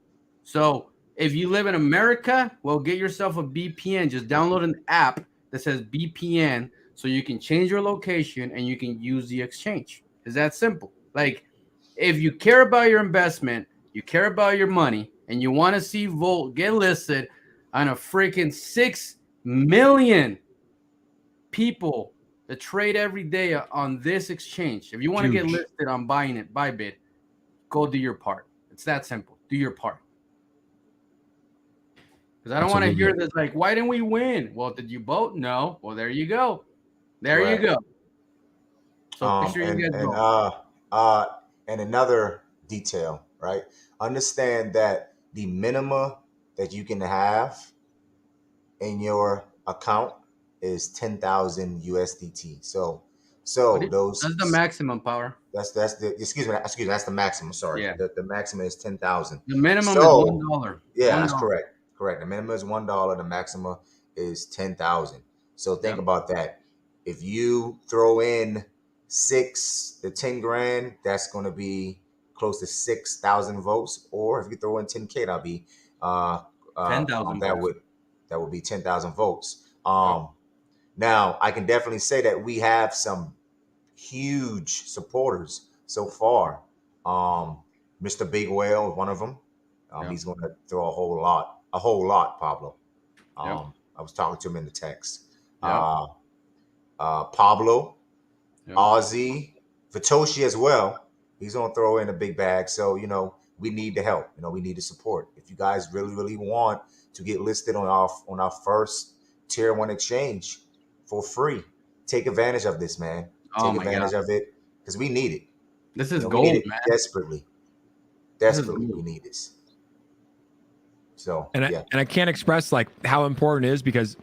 So if you live in America, well, get yourself a VPN. Just download an app that says VPN so you can change your location and you can use the exchange. It's that simple. Like, if you care about your investment, you care about your money, and you want to see Volt get listed on a freaking 6 million people that trade every day on this exchange. If you want to get listed on buying it, Bybit, go do your part. It's that simple. Do your part. Because I don't want to hear this like, why didn't we win? Well, did you vote? No. Well, there you go. There you go. So make sure you guys vote. And another detail, right? Understand that the minimum that you can have in your account is 10,000 USDT. So those that's the maximum power. That's the excuse me, that's the maximum. Sorry. Yeah. The maximum is 10,000. The minimum is $1. Yeah, that's correct. Correct. The minimum is $1. The maximum is 10,000. So think about that. If you throw in 10 grand, that's going to be close to 6,000 votes. Or if you throw in 10K, that'll be 10,000. That would be 10,000 votes. Now I can definitely say that we have some huge supporters so far. Mr. Big Whale is one of them. He's going to throw a whole lot, Pablo. I was talking to him in the text. Pablo, Ozzy, 𝗖𝗢𝗡𝗘𝗧𝗛 as well. He's going to throw in a big bag. So, we need the help. We need the support. If you guys really, really want to get listed on our first tier 1 exchange for free, take advantage of this, man. Take advantage of it because we need it. This is gold, man. Desperately, we need this. So, and I can't express like how important it is, because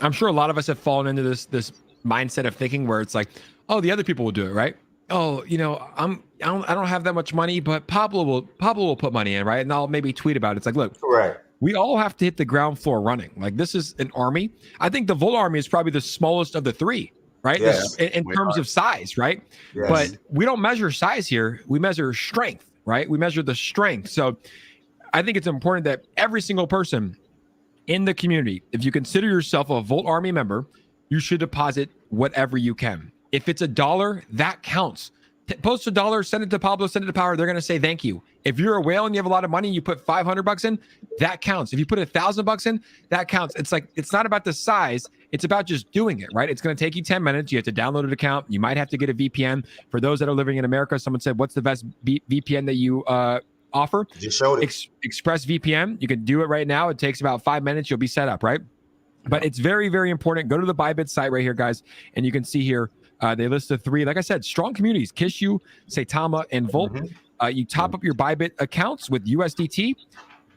I'm sure a lot of us have fallen into this mindset of thinking where it's like, oh, the other people will do it, right? Oh, I don't have that much money, but Pablo will put money in, right? And I'll maybe tweet about it. It's like, look, correct. We all have to hit the ground floor running. Like, this is an army. I think the Volt army is probably the smallest of the three, right? Yes. In terms of size, right? Yes. But we don't measure size here. We measure strength, right? We measure the strength. So I think it's important that every single person in the community, if you consider yourself a Volt army member, you should deposit whatever you can. If it's $1, that counts. Post $1, send it to Pablo, send it to Power. They're going to say thank you. If you're a whale and you have a lot of money, you put $500 in, that counts. If you put $1,000 in, that counts. It's like, it's not about the size. It's about just doing it, right? It's going to take you 10 minutes. You have to download an account. You might have to get a VPN. For those that are living in America, someone said, what's the best VPN that you offer? Just showed it. Express VPN. You can do it right now. It takes about 5 minutes. You'll be set up, right? But it's very, very important. Go to the Bybit site right here, guys. And you can see here, they list the 3, like I said, strong communities, 𝗖𝗢𝗡𝗘𝗖𝗧, 𝗖𝗢𝗡𝗡𝗘𝗖𝗧, and Volt. You top up your Bybit accounts with USDT,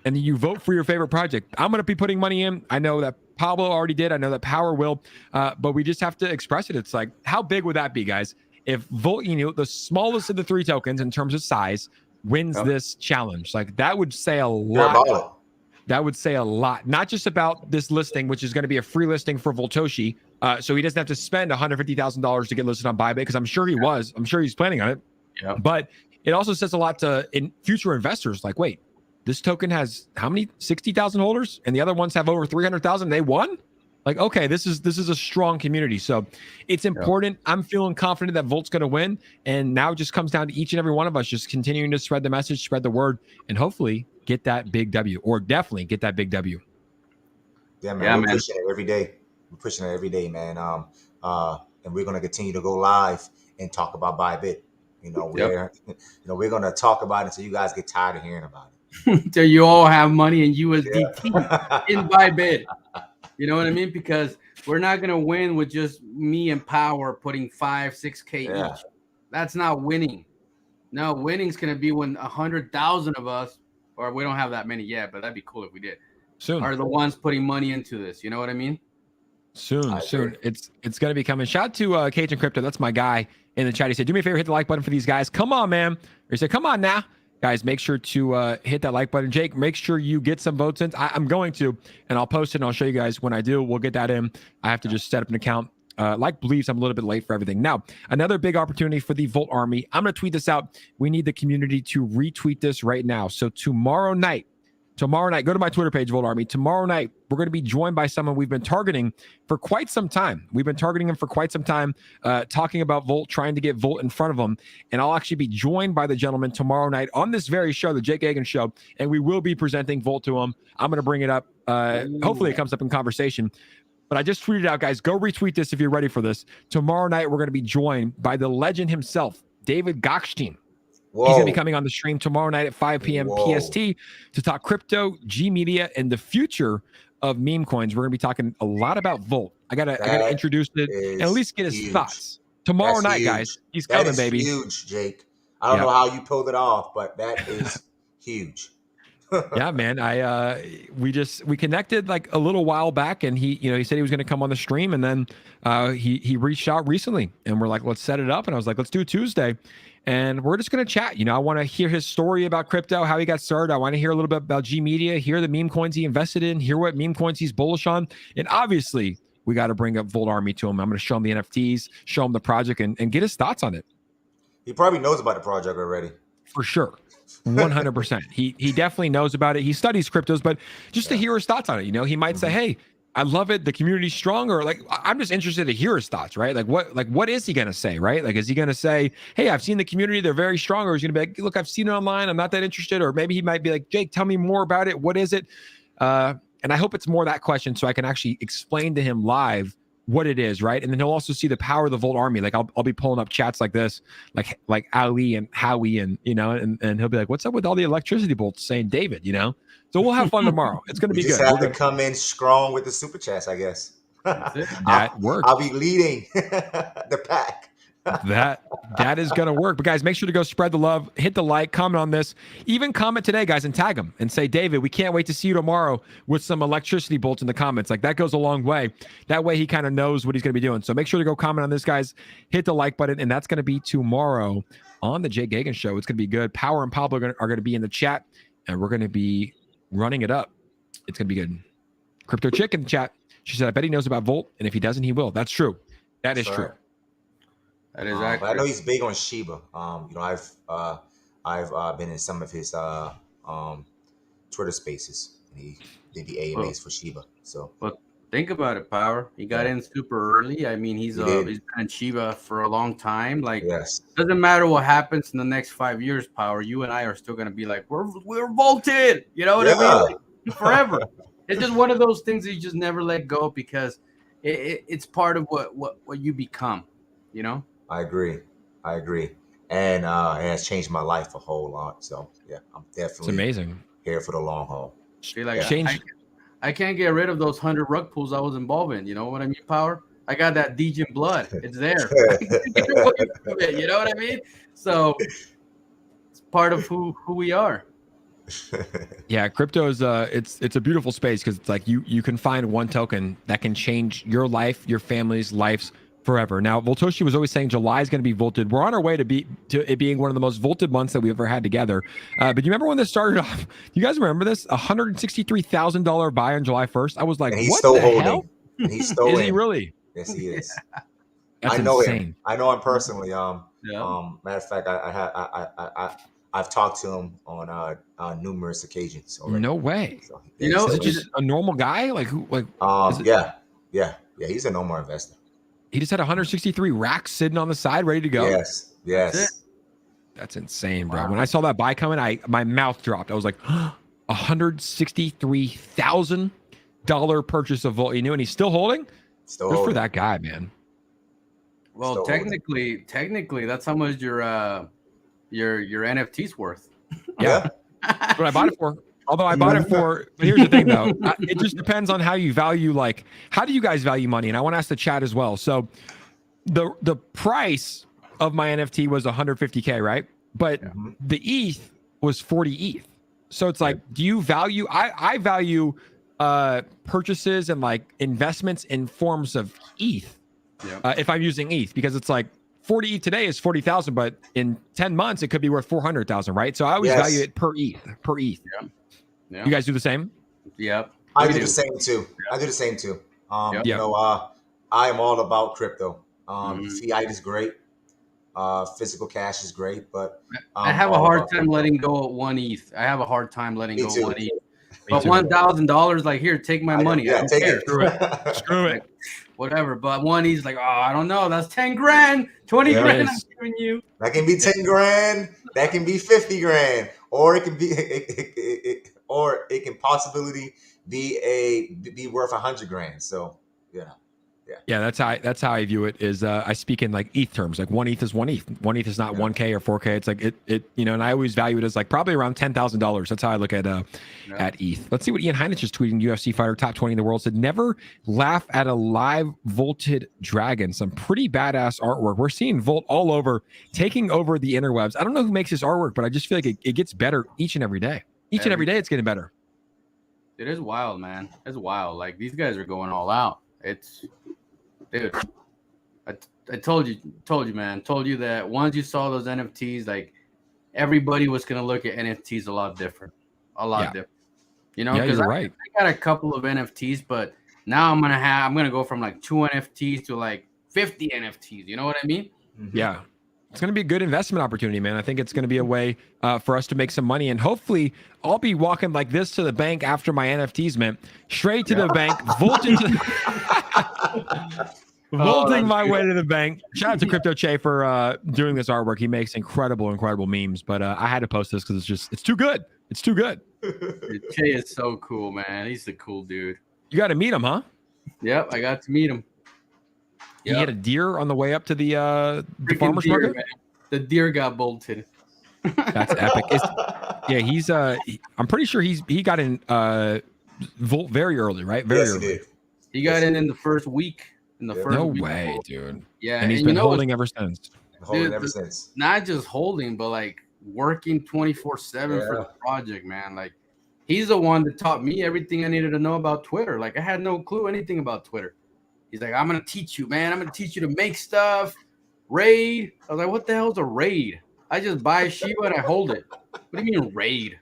and then you vote for your favorite project. I'm going to be putting money in. I know that Pablo already did. I know that Power will, but we just have to express it. It's like, how big would that be, guys? If Volt, the smallest of the 3 tokens in terms of size, wins this challenge, like that would say a lot. That would say a lot, not just about this listing, which is going to be a free listing for 𝗖𝗓𝗡𝗘𝗧𝗛. So he doesn't have to spend $150,000 to get listed on Bybit, because I'm sure he was. I'm sure he's planning on it. Yeah. But it also says a lot to future investors. Like, wait, this token has how many? 60,000 holders, and the other ones have over 300,000. They won. Like, okay, this is a strong community. So it's important. I'm feeling confident that Volt's going to win, and now it just comes down to each and every one of us just continuing to spread the message, spread the word, and hopefully get that big W, or definitely get that big W. Yeah, man. We're pushing it every day. We're pushing it every day, man. And we're going to continue to go live and talk about Bybit. We're going to talk about it until you guys get tired of hearing about it. Until you all have money in USDT in Bybit. You know what I mean? Because we're not going to win with just me and Power putting 5, 6K each. That's not winning. No, winning's going to be when 100,000 of us, or we don't have that many yet, but that'd be cool if we did. Soon. Are the ones putting money into this. You know what I mean? Soon. It's going to be coming. Shout out to 𝗖𝗢𝗡𝗘𝗧𝗏. That's my guy in the chat. He said, do me a favor, hit the like button for these guys. Come on, man. Or he said, come on now. Guys, make sure to hit that like button. Jake, make sure you get some votes in. I'm going to, and I'll post it and I'll show you guys when I do. We'll get that in. I have to just set up an account. Like believes I'm a little bit late for everything. Now, another big opportunity for the Volt Army. I'm going to tweet this out. We need the community to retweet this right now. So tomorrow night, go to my Twitter page, Volt Army. Tomorrow night, we're going to be joined by someone we've been targeting for quite some time. We've been targeting him for quite some time, talking about Volt, trying to get Volt in front of him. And I'll actually be joined by the gentleman tomorrow night on this very show, the Jake Hagan Show, and we will be presenting Volt to him. I'm going to bring it up. Hopefully it comes up in conversation. But I just tweeted out, guys, go retweet this if you're ready for this. Tomorrow night, we're going to be joined by the legend himself, David Goxstream. Whoa. He's going to be coming on the stream tomorrow night at 5 p.m. PST to talk crypto, G Media, and the future of meme coins. We're going to be talking a lot about Volt. I gotta introduce it and at least get his thoughts. Tomorrow night, guys. He's coming, baby. Huge, Jake. I don't know how you pulled it off, but that is huge. Yeah, man. We connected like a little while back, and he said he was going to come on the stream, and then he reached out recently, and we're like, let's set it up. And I was like, let's do Tuesday, and we're just going to chat. I want to hear his story about crypto, how he got started. I want to hear a little bit about G Media, hear the meme coins he invested in, hear what meme coins he's bullish on, and obviously we got to bring up Volt Army to him. I'm going to show him the NFTs, show him the project, and get his thoughts on it. He probably knows about the project already. For sure. 100%. He definitely knows about it. He studies cryptos, but just to hear his thoughts on it, he might say, hey, I love it. The community's strong, or like, I'm just interested to hear his thoughts, right? What is he going to say, right? Like, is he going to say, hey, I've seen the community, they're very strong, or is he going to be like, look, I've seen it online, I'm not that interested, or maybe he might be like, Jake, tell me more about it. What is it? And I hope it's more that question so I can actually explain to him live what it is, right? And then he'll also see the power of the Volt Army. Like I'll be pulling up chats like this, like Ali and Howie, and and he'll be like, "What's up with all the electricity bolts saying David?" So we'll have fun tomorrow. It's gonna be just good. Have to come in strong with the super chats, I guess. That works. I'll be leading the pack. That is gonna work. But guys, make sure to go spread the love, hit the like, comment on this, even comment today, guys, and tag him and say, David, we can't wait to see you tomorrow with some electricity bolts in the comments. Like that goes a long way. That way he kind of knows what he's gonna be doing. So make sure to go comment on this, guys. Hit the like button, and that's gonna be tomorrow on the Jake Hagan Show. It's gonna be good. Power and Pablo are gonna be in the chat, and we're gonna be running it up. It's gonna be good. Crypto Chick in the chat. She said, I bet he knows about Volt, and if he doesn't, he will. That's true. That is true. That is but I know he's big on Shiba. I've been in some of his Twitter spaces, and he did the AMAs for Shiba. So, but think about it, Power. He got in super early. I mean, he's been in Shiba for a long time. Like, doesn't matter what happens in the next 5 years, Power. You and I are still gonna be like, we're Volted. You know what I mean? Like, forever. It's just one of those things that you just never let go because it's part of what you become. I agree, and it has changed my life a whole lot. So yeah, I'm definitely amazing here for the long haul. I can't get rid of those 100 rug pulls I was involved in. You know what I mean, Power? I got that Degen blood. It's there. You know what I mean? So it's part of who we are. Yeah, crypto is it's a beautiful space because it's like you can find one token that can change your life, your family's lives forever. Now, Voltoshi was always saying July is going to be volted. We're on our way to it being one of the most volted months that we've ever had together. But you remember when this started off? You guys remember this? $163,000 buy on July 1st. I was like, what the hell? And he's still is he really? Yes, he is. That's I know insane. him. I know him personally. Matter of fact, I've talked to him on numerous occasions already. No way. So, is it just a normal guy? Like who? Like yeah. He's a normal investor. He just had 163 racks sitting on the side, ready to go. Yes. That's insane, bro. Wow. When I saw that buy coming, my mouth dropped. I was like, $163,000 purchase of Volt. And he's still holding. Good for that guy, man. Well, technically, that's how much your NFT's worth. Yeah, that's what I bought it for. Although I bought it for, but here's the thing though, it just depends on how you value, like, how do you guys value money? And I want to ask the chat as well. So the price of my NFT was 150K, right? But the ETH was 40 ETH. So it's like, do you value, I value purchases and like investments in forms of ETH if I'm using ETH, because it's like 40 ETH today is 40,000, but in 10 months it could be worth 400,000, right? So I always Yes. value it per ETH. Yeah. You guys do the same? Yep. I We do the same too. I do the same too. Yep. You know, I am all about crypto. Mhm. Fiat is great. Physical cash is great, but I have a all hard about time crypto. letting go of 1 ETH. I have a hard time letting Me go too. of 1 ETH. Me But too. $1,000, like, here, take my money. I Yeah, don't take care. it. Screw it. Screw it. Like, whatever. But 1 ETH, like, oh, I don't know. That's 10 grand, 20 Yeah. It grand I'm is. giving you. That can be 10 grand. That can be 50 grand, or it can be, or it can possibly be worth 100 grand. So Yeah, that's how I view it. Is I speak in like ETH terms. Like 1 ETH is 1 ETH. 1 ETH is not 1K or 4K. It's like it you know. And I always value it as like probably around $10,000. That's how I look at ETH. Let's see what Ian Heinrich is tweeting. UFC fighter, top 20 in the world, said never laugh at a live vaulted dragon. Some pretty badass artwork. We're seeing Volt all over, taking over the interwebs. I don't know who makes this artwork, but I just feel like it gets better each and every day. Each and every day, it's getting better. It is wild, man. It's wild. Like, these guys are going all out. It's, dude. I told you, man. Told you that once you saw those NFTs, like, everybody was gonna look at NFTs a lot different, different. You know, Yeah, because you're right. I got a couple of NFTs, but now I'm gonna go from like 2 NFTs to like 50 NFTs. You know what I mean? Yeah. It's going to be a good investment opportunity, man. I think it's going to be a way for us to make some money. And hopefully I'll be walking like this to the bank after my NFTs, man. Straight to the bank, vaulting my way to the bank. Shout out to 𝗖𝗧𝗡𝗘𝗖𝗧 for doing this artwork. He makes incredible memes. But I had to post this because it's too good. It's too good. Dude, Che is so cool, man. He's a cool dude. You got to meet him, huh? Yep, I got to meet him. He had a deer on the way up to the Freaking farmer's deer, market. man. The deer got bolted. That's epic. He's I'm pretty sure he got in Volt very early, right? Very yes, early. he did. He got in the first week. No way, dude. Yeah, And he's been holding ever since. Holding ever since. Not just holding, but like working 24/7 for the project, man. Like, he's the one that taught me everything I needed to know about Twitter. Like, I had no clue anything about Twitter. He's like, I'm gonna teach you, man. I'm gonna teach you to make stuff, raid. I was like, what the hell's a raid? I just buy Shiba and I hold it. What do you mean raid?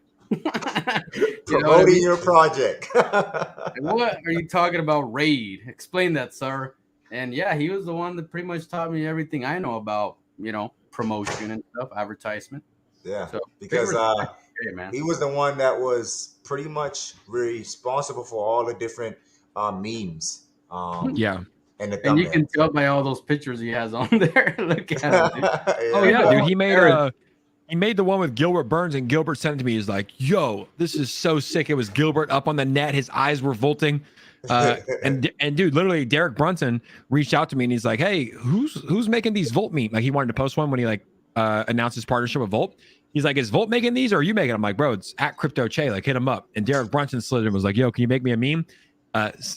Promoting your project. What are you talking about, raid? Explain that, sir. And yeah, he was the one that pretty much taught me everything I know about, you know, promotion and stuff, advertisement. Yeah, So, because hey, man. he was the one that was pretty much responsible for all the different memes. Yeah. And the And you thumbnails. can tell by all those pictures he has on there. Look at him, dude. Oh yeah, dude. He made the one with Gilbert Burns, and Gilbert sent it to me. He's like, "Yo, this is so sick." It was Gilbert up on the net. His eyes were vaulting. And dude, literally, Derek Brunson reached out to me, and he's like, "Hey, who's making these Volt memes?" Like, he wanted to post one when he announced his partnership with Volt. He's like, "Is Volt making these, or are you making them?" I'm like, "Bro, it's at 𝗖𝗧𝗡𝗘𝗧𝗧. Like, hit him up." And Derek Brunson slid him, was like, "Yo, can you make me a meme?"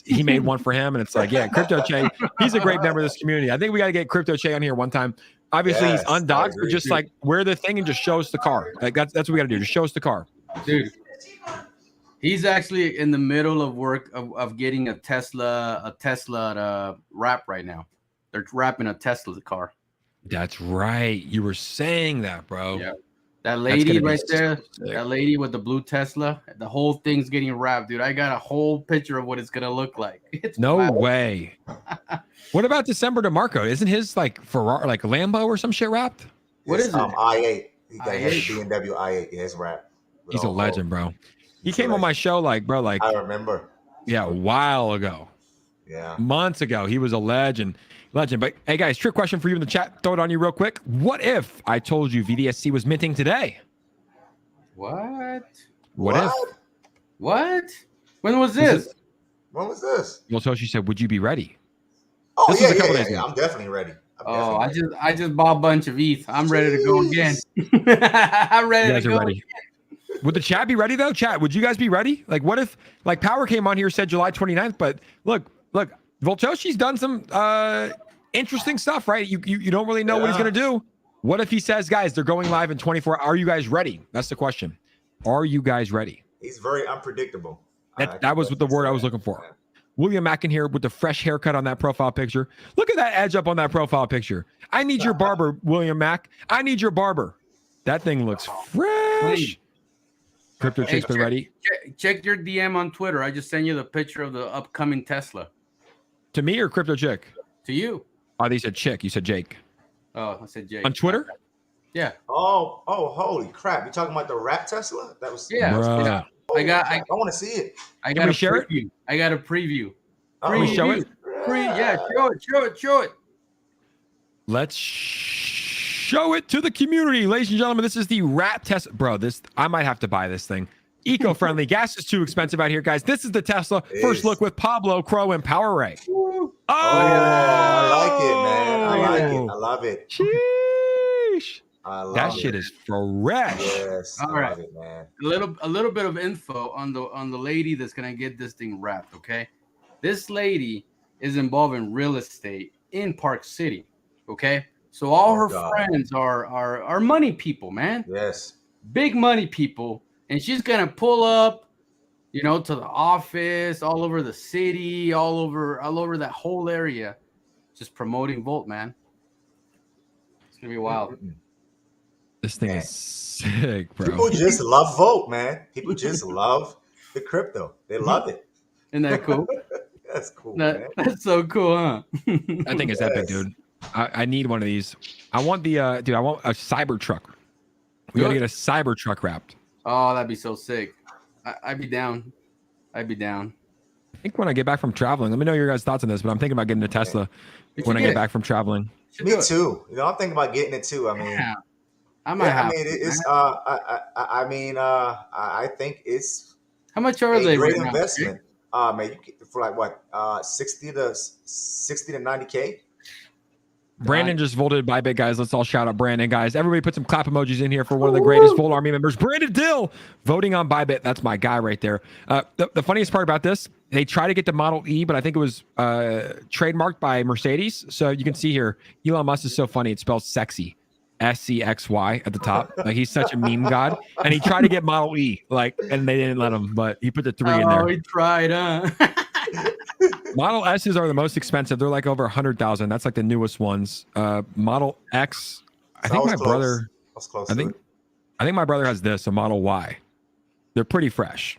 He made one for him, and it's like, yeah, 𝗖𝗧𝗡𝗘𝗧𝗧. He's a great member of this community. I think we got to get 𝗖𝗧𝗡𝗧𝗧𝗧 on here one time. Obviously, Yes, he's undoxed, I but agree. just like wear the thing and just show us the car. Like that's what we got to do. Just show us the car, Dude. He's actually in the middle of work of getting a Tesla to wrap right now. They're wrapping a Tesla car. That's right. You were saying that, bro. Yeah. That lady right there, sick. that lady with the blue Tesla, the whole thing's getting wrapped, dude. I got a whole picture of what it's gonna look like. It's No wild. way. What about December DeMarco? Isn't his like Ferrari, like Lambo or some shit wrapped? What is it? I8. He got his i8. BMW i8. His rap. He's a legend, bro. He came on my show, like, bro, like, I remember. yeah, a while ago. Yeah. Months ago. He was a legend. But hey, guys, trick question for you in the chat. Throw it on you real quick. What if I told you VDSC was minting today? What? What if? What? When was this? When was this? Well, Toshi said, would you be ready? Oh, This yeah, was a couple yeah, days yeah. ago. I'm definitely ready. Oh, I just bought a bunch of ETH. I'm ready to go again. I'm You ready guys to are go. ready. Would the chat be ready, though? Chat, would you guys be ready? Like, what if, like, Power came on here, said July 29th, but look, Voltoshi's done some interesting stuff, right? You don't really know what he's going to do. What if he says, guys, they're going live in 24 hours? Are you guys ready? That's the question. Are you guys ready? He's very unpredictable. That was the word I was looking for. William Mack in here with the fresh haircut on that profile picture. Look at that edge up on that profile picture. I need your barber, William Mack. I need your barber. That thing looks fresh. Crypto Chick's been ready. Check your DM on Twitter. I just sent you the picture of the upcoming Tesla. To me or Crypto Chick? To you. Oh, they said Chick. You said Jake. Oh, I said Jake. On Twitter? Yeah. Oh, holy crap! You talking about the rat Tesla? That was Yeah. Bruh. Yeah. I want to see it. I Can got we a share it? preview. I got a preview. Can we show it? Yeah, show it. Let's show it to the community. Ladies and gentlemen, this is the rat Tesla. Bro, I might have to buy this thing. Eco-friendly. Gas is too expensive out here, guys. This is the Tesla. First look with Pablo, Crow, and Power Ray. Oh, I like it, man. I like it. I love it. Sheesh. I love That it. shit is fresh. Yes, All I right. love it, man. A little bit of info on the lady that's gonna get this thing wrapped. Okay, this lady is involved in real estate in Park City. Okay, so all her friends are money people, man. Yes. Big money people, and she's gonna pull up, to the office, all over the city, all over that whole area, just promoting Volt, man. It's gonna be wild. This thing is sick, bro. People just love Volt, man. People just love the crypto. They love it. Isn't that cool? That's cool, man. That's so cool, huh? I think it's epic, dude. I need one of these. I want the dude. I want a cyber truck. We gotta get a cyber truck wrapped. Oh, that'd be so sick. I'd be down. I think when I get back from traveling, let me know your guys' thoughts on this. But I'm thinking about getting a Tesla when I get back from traveling. Me too. I'm thinking about getting it too. I mean, Yeah. I might have. I think it's How much are a they? great right now? investment. Man, for like what? 60 to 90K. Brandon just voted Bybit, guys. Let's all shout out Brandon, guys. Everybody put some clap emojis in here for one of the greatest Volt Army members, Brandon Dill, voting on Bybit. That's my guy right there. The funniest part about this, they try to get the Model E, but I think it was trademarked by Mercedes. So you can see here, Elon Musk is so funny. It spells sexy. SCXY at the top. Like he's such a meme god. And he tried to get Model E, and they didn't let him, but he put the 3 in there. Oh, he tried, huh? Model S's are the most expensive. They're like over 100,000. That's like the newest ones. Model X, I think my brother. I think my brother has this, a Model Y. They're pretty fresh.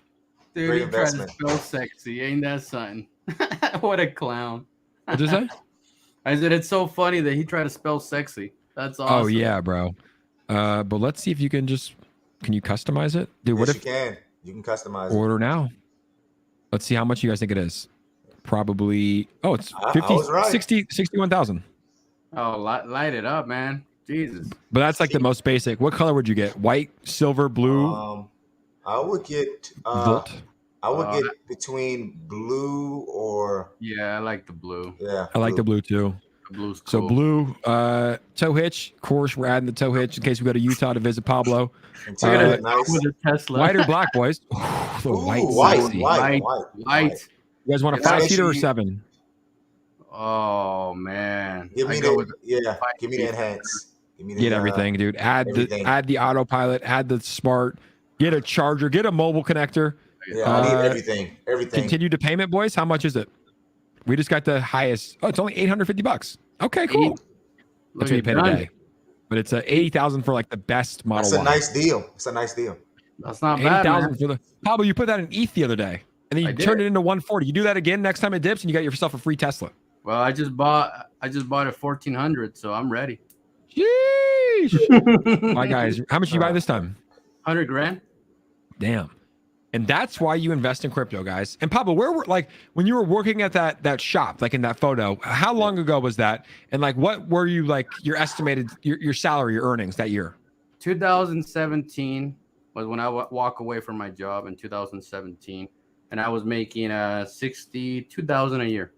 Dude, Great he tried to investment. spell sexy. Ain't that something? What a clown. What'd you say? I said it's so funny that he tried to spell sexy. That's awesome. Oh yeah, bro. But let's see if you can you customize it? Dude, what Yes, if you can? You can customize it. order now? Let's see how much you guys think it is. Probably, it's I 50, was right. 60, 61,000. Oh, light it up, man. Jesus. But that's like the most basic. What color would you get? White, silver, blue, I would get Volt? I would get between blue or Yeah, I like the blue. I like the blue too. The blue's cool. So blue, tow hitch. Of course, we're adding the tow hitch in case we go to Utah to visit Pablo. Interior nice. With a Tesla. White or black, boys? The Ooh, white, sexy. white. You guys want a Yeah, 5-seater or actually- 7? Oh man. Give me I go with give me the enhance. Give me the Get everything, dude. Add everything. the autopilot. Add the smart. Get a charger. Get a mobile connector. Yeah, I need everything. Everything. Continue to payment, boys. How much is it? We just got the highest. Oh, it's only $850. Okay, cool. Look That's what you at pay done. today. But it's 80,000 for like the best Model That's a Y. nice deal. It's a nice deal. That's not bad, 80,000 man. for the Pablo. You put that in ETH the other day, and then I you did. turned it into 140. You do that again next time it dips, and you got yourself a free Tesla. Well, I just bought it 1,400, so I'm ready. Sheesh. My guys, how much did you buy this time? 100 grand. Damn. And that's why you invest in crypto, guys. And Pablo, where were when you were working at that shop, like in that photo, how long ago was that? And what were you your estimated your salary, your earnings that year? 2017 was when I walk away from my job in 2017, and I was making 62,000 a year.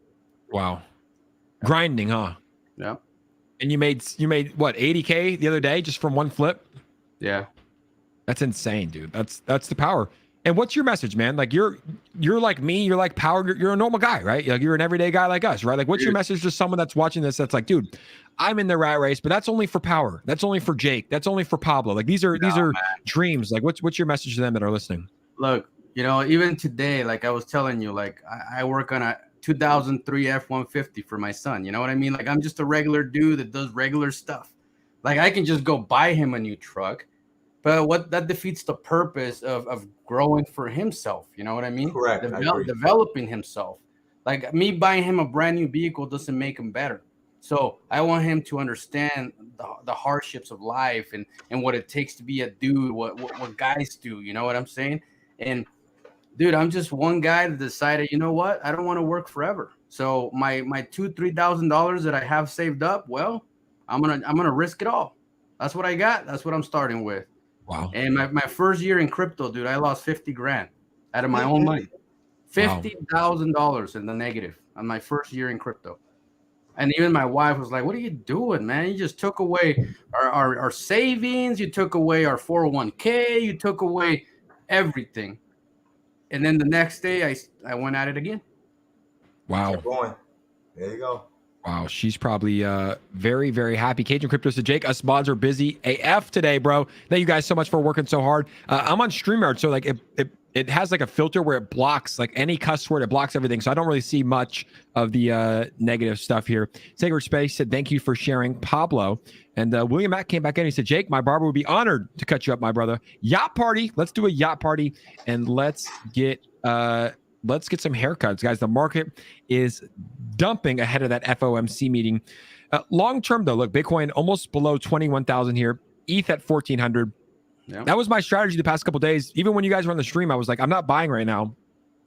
Wow. Grinding, huh? Yeah. And you made what, 80K the other day just from one flip? Yeah. That's insane, dude. That's the power. And what's your message, man? You're like me, you're like Power, you're a normal guy, right? You're an everyday guy like us, right? What's your message to someone that's watching this that's like, dude, I'm in the rat race, but that's only for Power. That's only for Jake. That's only for Pablo. These are dreams. What's your message to them that are listening? Look, even today, I was telling you, I work on 2003 F-150 for my son. You know what I mean? Like, I'm just a regular dude that does regular stuff. Like, I can just go buy him a new truck, but what that defeats the purpose of growing for himself. You know what I mean? Correct. I agree. Developing himself. Like, me buying him a brand new vehicle doesn't make him better. So I want him to understand the hardships of life and what it takes to be a dude, what guys do. You know what I'm saying? And dude, I'm just one guy that decided, you know what? I don't want to work forever. So my $2,000-$3,000 that I have saved up, well, I'm gonna risk it all. That's what I got. That's what I'm starting with. Wow. And my first year in crypto, dude, I lost 50 grand out of my own money. $50,000 in the negative on my first year in crypto. And even my wife was like, what are you doing, man? You just took away our savings. You took away our 401k. You took away everything. And then the next day, I went at it again. Wow. Keep going. There you go. Wow. She's probably very, very happy. Cajun Crypto said, Jake, us mods are busy AF today, bro. Thank you guys so much for working so hard. I'm on StreamYard, so like it has like a filter where it blocks like any cuss word. It blocks everything. So I don't really see much of the negative stuff here. Sacred Space said, thank you for sharing, Pablo. And William Mack came back in. He said, Jake, my barber would be honored to cut you up, my brother. Yacht party. Let's do a yacht party and let's get some haircuts, guys. The market is dumping ahead of that FOMC meeting. Long term, though, look, Bitcoin almost below 21,000 here. ETH at 1,400. Yeah. That was my strategy the past couple of days. Even when you guys were on the stream, I was like, I'm not buying right now.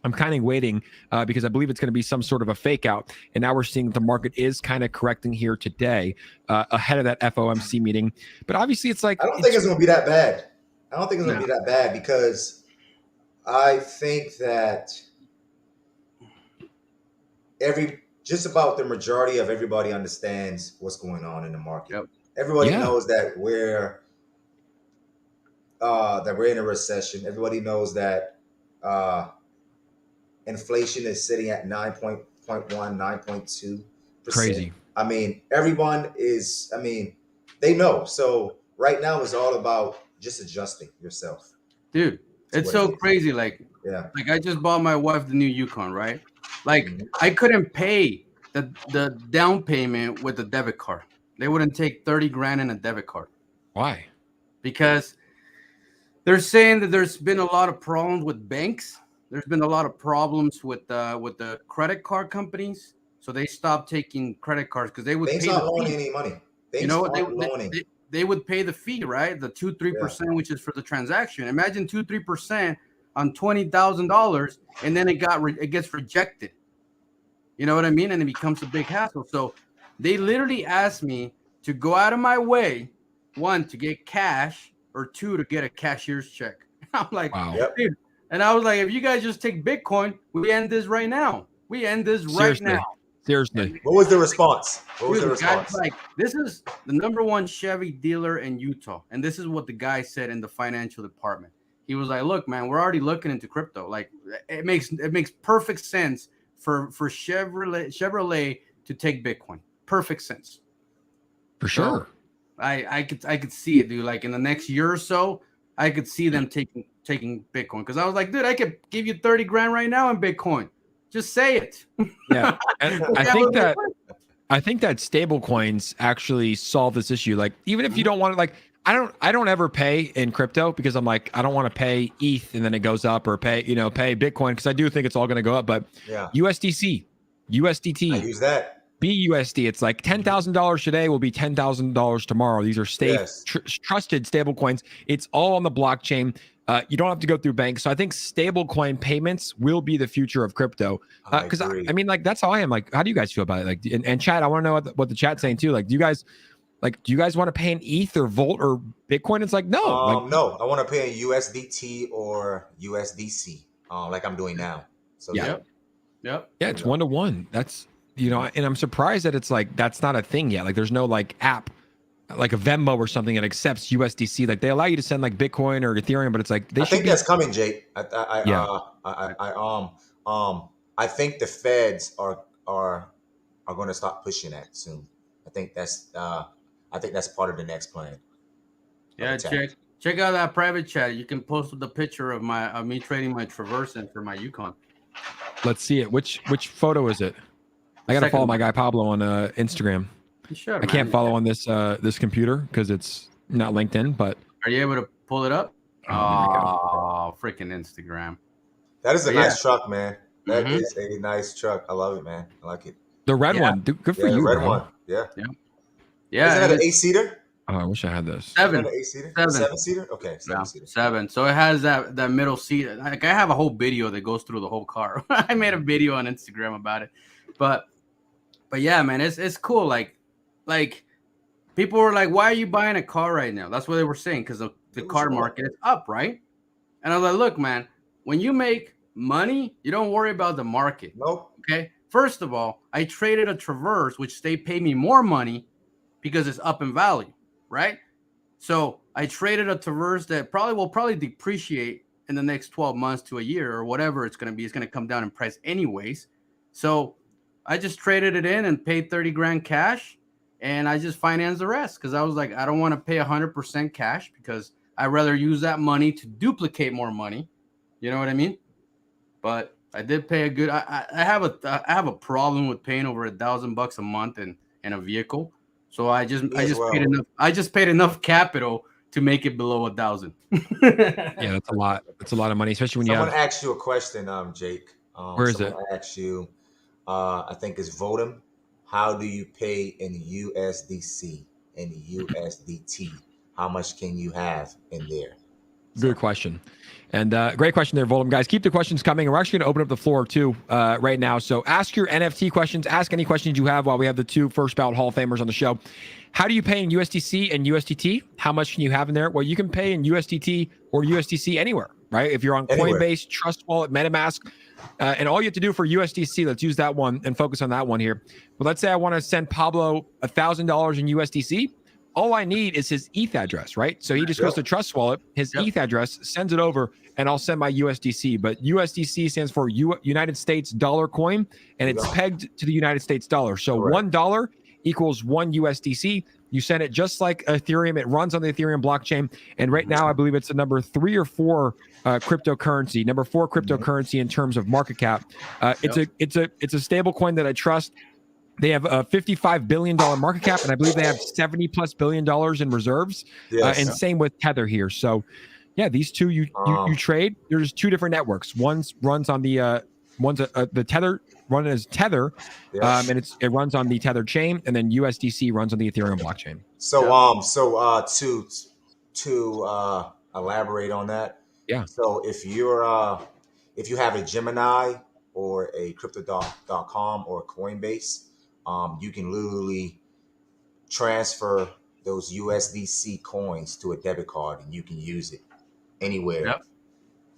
I'm kind of waiting because I believe it's going to be some sort of a fake out. And now we're seeing that the market is kind of correcting here today ahead of that FOMC meeting. But obviously, it's like I don't think it's going to be that bad. I don't think it's going to be that bad because I think that just about the majority of everybody understands what's going on in the market. Yep. Everybody knows that we're in a recession. Everybody knows that inflation is sitting at 9.1, 9.2%. Crazy. I mean, they know. So right now it's all about just adjusting yourself. Dude, it's so crazy. Like I just bought my wife the new Yukon, right? Like I couldn't pay the down payment with a debit card. They wouldn't take 30 grand in a debit card. Why? Because they're saying that there's been a lot of problems with banks. There's been a lot of problems with the credit card companies. So they stopped taking credit cards because they would Banks pay not loaning any money. Banks, you know what? They would pay the fee, right? The 2-3%, which is for the transaction. Imagine 2-3% on $20,000, and then it gets rejected. You know what I mean? And it becomes a big hassle. So they literally asked me to go out of my way, 1, to get cash, or 2, to get a cashier's check. I'm like, wow. Dude. And I was like, if you guys just take Bitcoin, we end this right now. We end this right now. Seriously. What was the response? Like, this is the #1 Chevy dealer in Utah. And this is what the guy said in the financial department. He was like, look, man, we're already looking into crypto. Like, it makes perfect sense for Chevrolet to take Bitcoin. Perfect sense. For sure. So I could see it, dude. Like in the next year or so, I could see them taking Bitcoin. Because I was like, dude, I could give you 30 grand right now in Bitcoin. Just say it. Yeah. And I think that stable coins actually solve this issue. Like, even if you don't want to, like, I don't ever pay in crypto because I'm like, I don't want to pay ETH and then it goes up, or pay Bitcoin, because I do think it's all going to go up. But USDC, USDT, I use that. BUSD, it's like $10,000 today will be $10,000 tomorrow. These are trusted stable coins. It's all on the blockchain. You don't have to go through banks. So I think stable coin payments will be the future of crypto. Because I mean, like, that's how I am. Like, how do you guys feel about it? Like, and chat, I want to know what the chat's saying too. Like, do you guys want to pay in ETH or Volt or Bitcoin? It's like, no. No, I want to pay in USDT or USDC, like I'm doing now. So yeah, it's 1-to-1. That's, and I'm surprised that it's like, that's not a thing yet. Like, there's no like app, like a Venmo or something that accepts USDC. Like, they allow you to send like Bitcoin or Ethereum, but it's like, I think that's coming, Jake. I think the feds are going to start pushing that soon. I think that's part of the next plan. Yeah, check out that private chat. You can post the picture of me trading my Traverse in for my Yukon. Let's see it. Which photo is it? I gotta follow my guy Pablo on Instagram. You should, I can't follow on this this computer because it's not LinkedIn. But are you able to pull it up? Oh, freaking Instagram. That is a nice truck, man. That is a nice truck. I love it, man. I like it. The red one. Good for you, the red bro. one. Yeah. Yeah. Isn't that an 8-seater? Oh, I wish I had this. 7. 8-seater? 7-seater? Okay, 7-seater. 7. So it has that middle seat. Like, I have a whole video that goes through the whole car. I made a video on Instagram about it. But yeah, man, it's cool. Like people were like, why are you buying a car right now? That's what they were saying, because the car market is up, right? And I was like, look, man, when you make money, you don't worry about the market. Nope. Okay. First of all, I traded a Traverse, which they pay me more money because it's up in value, right? So I traded a Traverse that will probably depreciate in the next 12 months to a year or whatever it's going to be. It's going to come down in price anyways. So I just traded it in and paid 30 grand cash, and I just financed the rest because I was like, I don't want to pay 100% cash because I'd rather use that money to duplicate more money. You know what I mean? But I did pay a good. I have a problem with paying over $1,000 a month in a vehicle, so I just paid enough. I just paid enough capital to make it below 1,000. Yeah, that's a lot. That's a lot of money, especially when someone asked you a question, Jake. Where is it? Asked you, I think it's Votem. How do you pay in USDC and USDT? How much can you have in there? Good question. And great question there, Voldem. Guys, keep the questions coming. We're actually going to open up the floor, too, right now. So ask your NFT questions. Ask any questions you have while we have the 2 first ballot Hall of Famers on the show. How do you pay in USDC and USDT? How much can you have in there? Well, you can pay in USDT or USDC anywhere, right? If you're on Coinbase, Trust Wallet, MetaMask, and all you have to do for USDC, let's use that one and focus on that one here. But let's say I want to send Pablo $1,000 in USDC. All I need is his ETH address, right? So he just goes to Trust Wallet, his ETH address, sends it over, and I'll send my USDC. But USDC stands for United States Dollar Coin, and it's pegged to the United States dollar. So $1 equals 1 USDC. You send it just like Ethereum. It runs on the Ethereum blockchain. And right now, I believe it's the number 3 or 4 cryptocurrency, number 4 cryptocurrency in terms of market cap. It's a stable coin that I trust. They have a $55 billion market cap, and I believe they have $70+ billion in reserves. And same with Tether here. So, yeah, these two you trade. There's 2 different networks. One runs on the the Tether run as Tether, and it runs on the Tether chain, and then USDC runs on the Ethereum blockchain. So to elaborate on that. Yeah. So if you have a Gemini or a Crypto.com or Coinbase, you can literally transfer those USDC coins to a debit card, and you can use it anywhere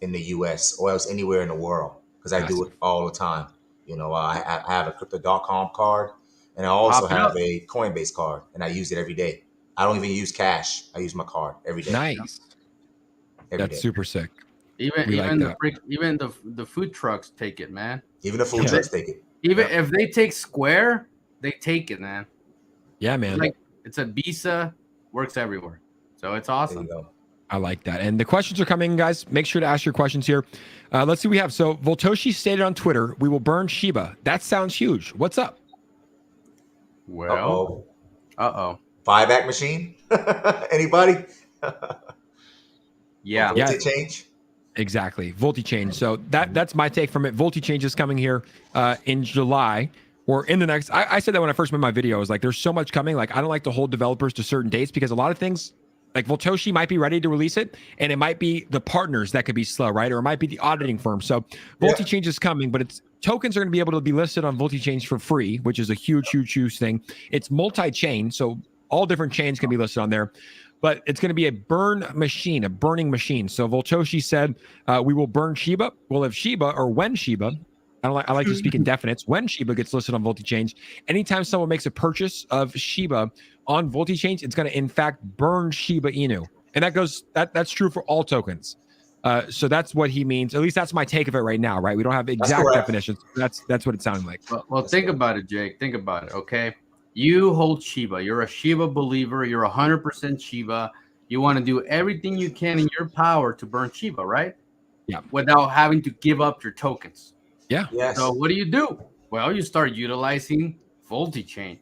in the US or else anywhere in the world, because I do it all the time. You know, I have a Crypto.com card, and I also have a Coinbase card, and I use it every day. I don't even use cash. I use my card every day. Nice. That's super sick. Even the food trucks take it, man. Even the food trucks take it. Even if they take Square, they take it, man. Yeah, man. It's a Visa, works everywhere. So it's awesome. I like that. And the questions are coming, guys. Make sure to ask your questions here. Let's see what we have. So Voltoshi stated on Twitter, we will burn Shiba. That sounds huge. What's up? Well, buyback machine? Anybody? Yeah. Multichain? Exactly. Multichain. So that's my take from it. Multichain is coming here in July. Or in the next, I said that when I first made my video, I was like, there's so much coming. Like, I don't like to hold developers to certain dates because a lot of things, like Voltoshi might be ready to release it, and it might be the partners that could be slow, right? Or it might be the auditing firm. So Multichain is coming, but tokens are going to be able to be listed on Multichain for free, which is a huge thing. It's multi-chain, so all different chains can be listed on there. But it's going to be a burning machine. So Voltoshi said, we will burn Shiba. Well, if Shiba, or when Shiba, I like to speak in definites. When Shiba gets listed on Multichain, anytime someone makes a purchase of Shiba on Multichain, it's going to in fact burn Shiba Inu, and that's true for all tokens. So that's what he means. At least that's my take of it right now. Right? We don't have exact definitions. That's what it sounded like. Well, think about it, Jake. Think about it. Okay, you hold Shiba. You're a Shiba believer. You're 100% Shiba. You want to do everything you can in your power to burn Shiba, right? Yeah. Without having to give up your tokens. Yeah. Yes. So what do? Well, you start utilizing Multichain,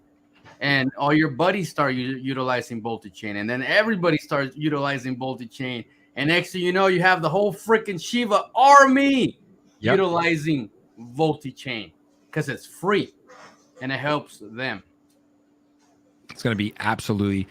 and all your buddies start utilizing Multichain, and then everybody starts utilizing Multichain, and next thing you know, you have the whole freaking Shiba army utilizing Multichain because it's free and it helps them. It's going to be absolutely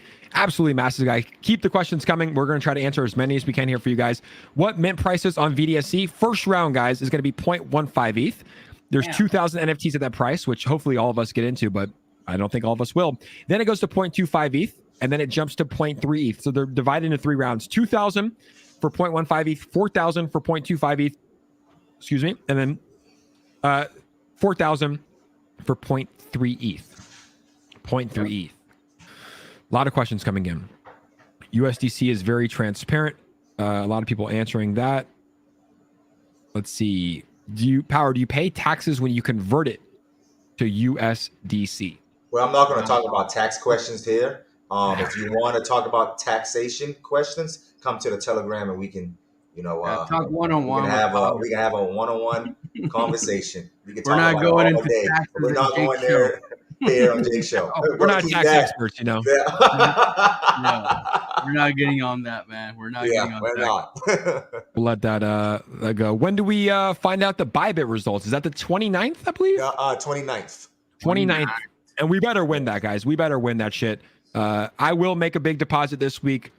massive, guy. Keep the questions coming. We're going to try to answer as many as we can here for you guys. What mint prices on VDSC? First round, guys, is going to be 0.15 ETH. There's 2,000 NFTs at that price, which hopefully all of us get into, but I don't think all of us will. Then it goes to 0.25 ETH, and then it jumps to 0.3 ETH. So they're divided into 3 rounds. 2,000 for 0.15 ETH, 4,000 for 0.25 ETH, excuse me, and then 4,000 for 0.3 ETH. 0.3 ETH. A lot of questions coming in. USDC is very transparent. A lot of people answering that. Let's see. Do you pay taxes when you convert it to USDC? Well, I'm not going to talk about tax questions here. If you want to talk about taxation questions, come to the Telegram and we can, talk one-on-one. We can have a one-on-one conversation. We can We're not about going it all into day. taxes. We're not going there here on Jake's show. We're not tax experts, No, we're not getting on that, man. We're not getting on that. We'll let that go. When do we find out the Bybit results? Is that the 29th, I believe? 29th. 29th. And we better win that, guys. We better win that shit. I will make a big deposit this week.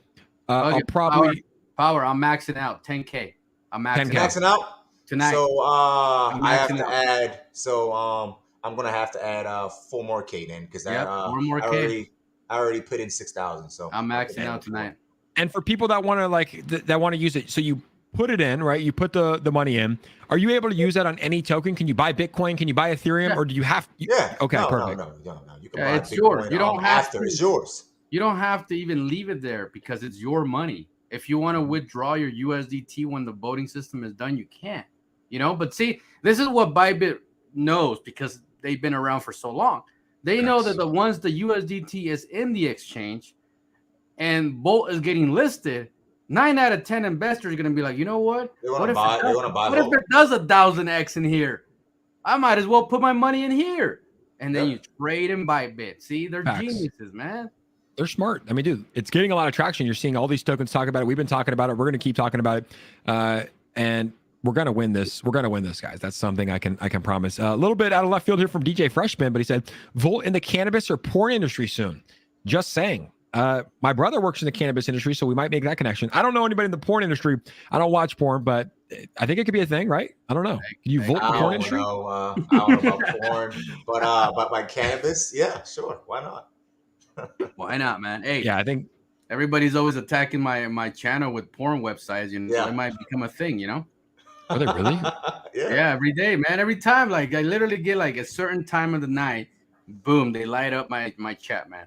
I'll probably... Power, I'm maxing out 10K. I'm maxing out tonight. So I have to add. So I'm gonna have to add 4 more K then because 4 more K. I already put in 6,000. So I'm maxing out tonight. And for people that want to that want to use it, so you put it in, right? You put the money in. Are you able to use that on any token? Can you buy Bitcoin? Can you buy Ethereum? Or do you have? Okay, perfect. No. You can buy it's yours. You don't have to. It's yours. You don't have to even leave it there because it's your money. If you want to withdraw your USDT when the voting system is done, you can. But see, this is what Bybit knows because they've been around for so long. They know that once the USDT is in the exchange and Volt is getting listed, 9 out of 10 investors are going to be like, you know what? What if it does 1,000x in here? I might as well put my money in here. And then you trade in Bybit. See, they're geniuses, man. They're smart. I mean, dude, it's getting a lot of traction. You're seeing all these tokens talk about it. We've been talking about it. We're going to keep talking about it. And we're going to win this. We're going to win this, guys. That's something I can promise. A little bit out of left field here from DJ Freshman, but he said, Volt in the cannabis or porn industry soon. Just saying. My brother works in the cannabis industry, so we might make that connection. I don't know anybody in the porn industry. I don't watch porn, but I think it could be a thing, right? I don't know. Can you Volt in the porn industry? I don't know about porn, but my cannabis, yeah, sure. Why not? Why not, man? Hey, yeah, I think everybody's always attacking my channel with porn websites. It might become a thing. Are they really? Yeah, every day, man. Every time, I literally get a certain time of the night, boom, they light up my chat, man.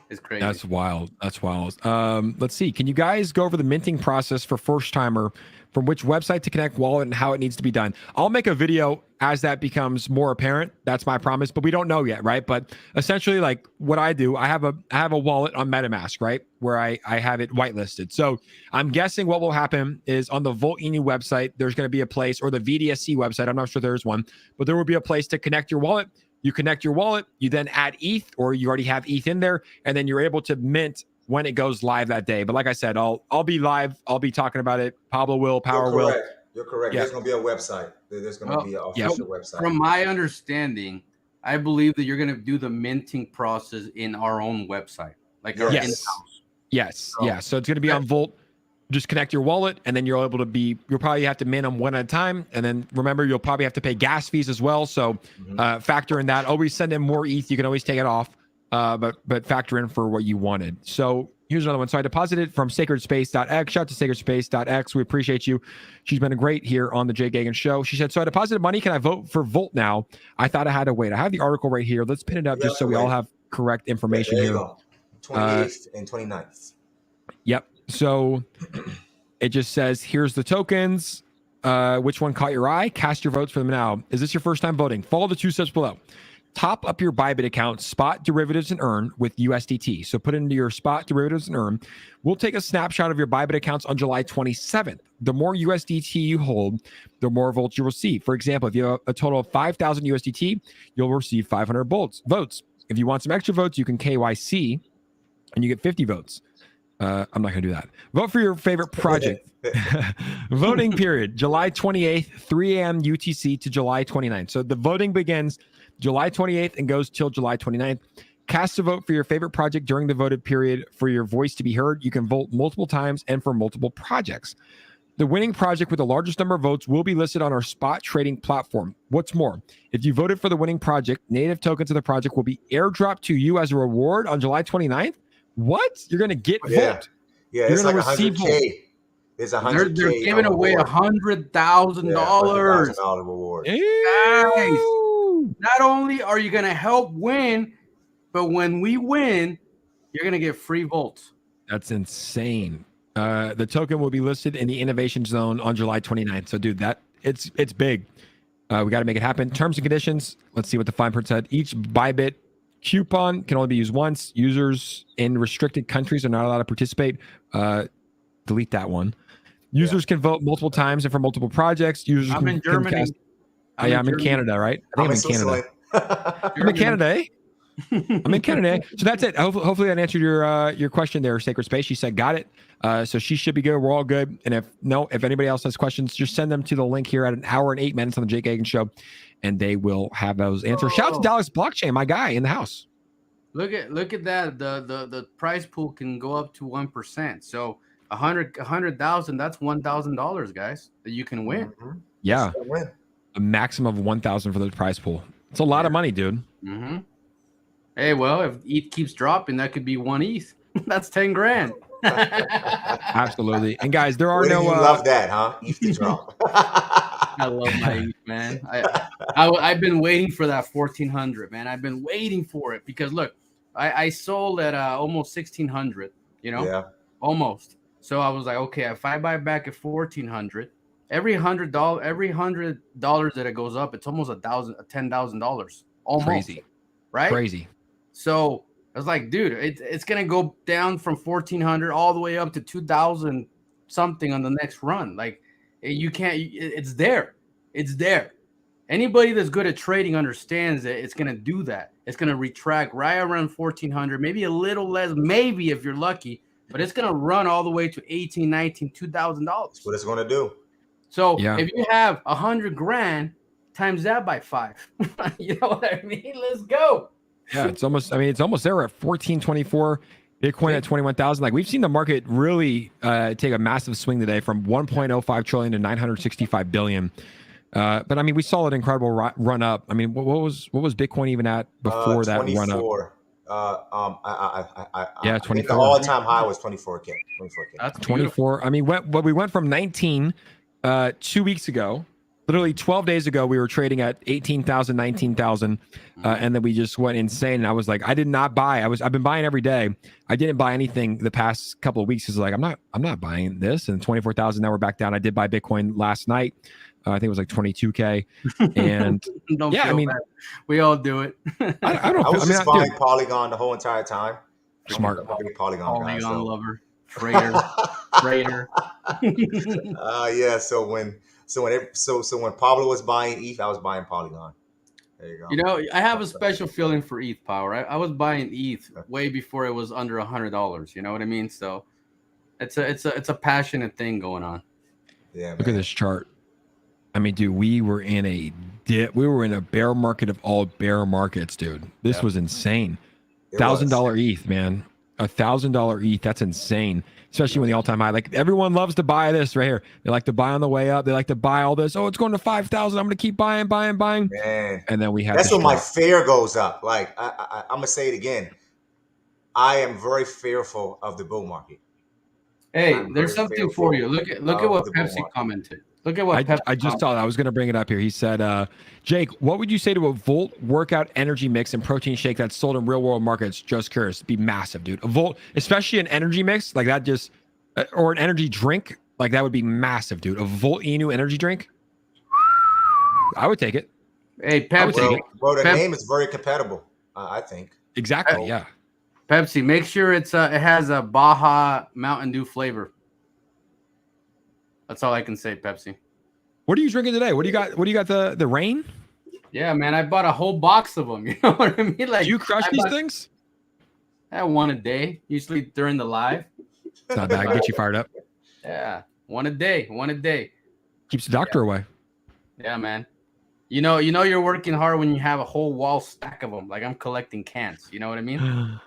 It's crazy. That's wild. Let's see. Can you guys go over the minting process for first timer, from which website to connect wallet and how it needs to be done? I'll make a video as that becomes more apparent. That's my promise, but we don't know yet, right? But essentially, what I do, I have a wallet on MetaMask, right, where I have it whitelisted. So I'm guessing what will happen is on the Volt Inu website, there's going to be a place, or the VDSC website, I'm not sure there's one, but there will be a place to connect your wallet. You connect your wallet, you then add ETH, or you already have ETH in there, and then you're able to mint when it goes live that day. But like I said, I'll be live. I'll be talking about it. Pablo will, Power will. You're correct. Yeah. There's going to be a website. There's going to be an official website. From my understanding, I believe that you're going to do the minting process in our own website, our in-house. Yes. So, So it's going to be on Volt. Just connect your wallet, and then you'll probably have to mint them one at a time. And then remember, you'll probably have to pay gas fees as well. So factor in that. Always send in more ETH. You can always take it off, but factor in for what you wanted. So here's another one. So I deposited from sacredspace.x. Shout out to sacredspace.x. We appreciate you. She's been great here on the Jay Gagan Show. She said, so I deposited money. Can I vote for Volt now? I thought I had to wait. I have the article right here. Let's pin it up just so we all have correct information here. Go. 28th and 29th. Yep. So it just says, here's the tokens. Which one caught your eye? Cast your votes for them now. Is this your first time voting? Follow the 2 steps below. top up your Bybit account, spot derivatives and earn with USDT. So put into your spot derivatives and earn. We'll take a snapshot of your Bybit accounts on July 27th. The more USDT you hold, the more votes you receive. For example, if you have a total of 5,000 USDT, you'll receive 500 votes. If you want some extra votes, you can KYC and you get 50 votes. I'm not going to do that. Vote for your favorite project. Voting period, July 28th, 3 a.m. UTC to July 29th. So the voting begins July 28th and goes till July 29th. Cast a vote for your favorite project during the voted period for your voice to be heard. You can vote multiple times and for multiple projects. The winning project with the largest number of votes will be listed on our spot trading platform. What's more, if you voted for the winning project, native tokens of the project will be airdropped to you as a reward on July 29th. What? You're going to get vote. Yeah, You're it's like receive 100K. There's 100K. They're giving away $100,000. $100,000 reward. Guys, not only are you going to help win, but when we win, you're going to get free votes. That's insane. The token will be listed in the innovation zone on July 29th. So, dude, it's big. We got to make it happen. Terms and conditions. Let's see what the fine print said. Each Bybit coupon can only be used once. Users in restricted countries are not allowed to participate. Delete that one. Users can vote multiple times and for multiple projects. Users I'm in Germany. I'm in Canada, right? I think I'm in Canada. I'm in Canada, eh? I'm in Canada. So that's it. Hopefully that answered your question there, Sacred Space. She said, got it. So she should be good. We're all good. And if anybody else has questions, just send them to the link here at 1 hour and 8 minutes on the Jake Hagan Show, and they will have those answers. Shout out to Dallas Blockchain, my guy in the house. Look at that. The prize pool can go up to 1%. So 100,000. That's $1,000, guys, that you can win. Mm-hmm. Yeah, a maximum of 1,000 for the prize pool. It's a lot of money, dude. Mm-hmm. Hey, well, if ETH keeps dropping, that could be 1 ETH. That's 10 grand. Absolutely. And guys, there are no. You love that, huh? ETH to drop. I love my ETH, man. I've been waiting for that 1,400, man. I've been waiting for it because look, I sold at almost 1,600. Almost. So I was like, okay, if I buy back at 1,400, every $100 that it goes up, it's almost $10,000. Almost. Crazy. Right? Crazy. So I was like, dude, it's gonna go down from 1,400 all the way up to 2,000 something on the next run. Like you can't. It's there. It's there. Anybody that's good at trading understands that it's gonna do that. It's gonna retract right around 1,400, maybe a little less, maybe if you're lucky, but it's gonna run all the way to 18, 19, $2,000. That's what it's gonna do. So if you have 100 grand, times that by 5. You know what I mean? Let's go. Yeah, it's almost there at 1424, Bitcoin at 21,000. Like we've seen the market really take a massive swing today from 1.05 trillion to 965 billion. But I mean, we saw an incredible run up. I mean, what was Bitcoin even at before that run up? 24. The all-time high was 24K. 24K. That's 24. Beautiful. I mean, we went from 19 2 weeks ago. Literally 12 days ago, we were trading at 18,000, 19,000, and then we just went insane. And I was like, I did not buy. I've been buying every day. I didn't buy anything the past couple of weeks. It's like I'm not buying this. And 24,000. Now we're back down. I did buy Bitcoin last night. I think it was like 22K. And I mean, bad. We all do it. I was just buying Polygon the whole entire time. Smart. I'm a big Polygon guy, lover, trader. Yeah. So when Pablo was buying ETH, I was buying Polygon. There you go. I have a special feeling for ETH power. I was buying ETH way before it was under $100. You know what I mean? So it's a passionate thing going on. Yeah. Look at this chart. I mean, dude, we were in a dip. We were in a bear market of all bear markets, dude. This was insane. $1,000 ETH, man. $1,000 ETH. That's insane. Especially when the all-time high. Like everyone loves to buy this right here. They like to buy on the way up. They like to buy all this. Oh, it's going to 5,000. I'm going to keep buying. Man. And then we have. That's when my fear goes up. Like I'm gonna say it again. I am very fearful of the bull market. Hey, there's something for you. Look at what Pepsi commented. Look at what I just saw that. I was going to bring it up here. He said, Jake, what would you say to a Volt workout energy mix and protein shake that's sold in real world markets? Just curious. It'd be massive, dude. A Volt, especially an energy mix like that, or an energy drink like that would be massive, dude. A Volt Inu energy drink. I would take it. Hey, I would take Pepsi. it. Well, the name is very compatible, I think. Exactly. Yeah. Pepsi, make sure it has a Baja Mountain Dew flavor. That's all I can say, Pepsi. What are you drinking today? What do you got? What do you got? The rain? Yeah, man, I bought a whole box of them. You know what I mean? Like, Do you crush these things? I have one a day, usually during the live. It's not bad. Get you fired up. Yeah, one a day. Keeps the doctor away. Yeah, man. You know you're working hard when you have a whole wall stack of them. Like I'm collecting cans. You know what I mean?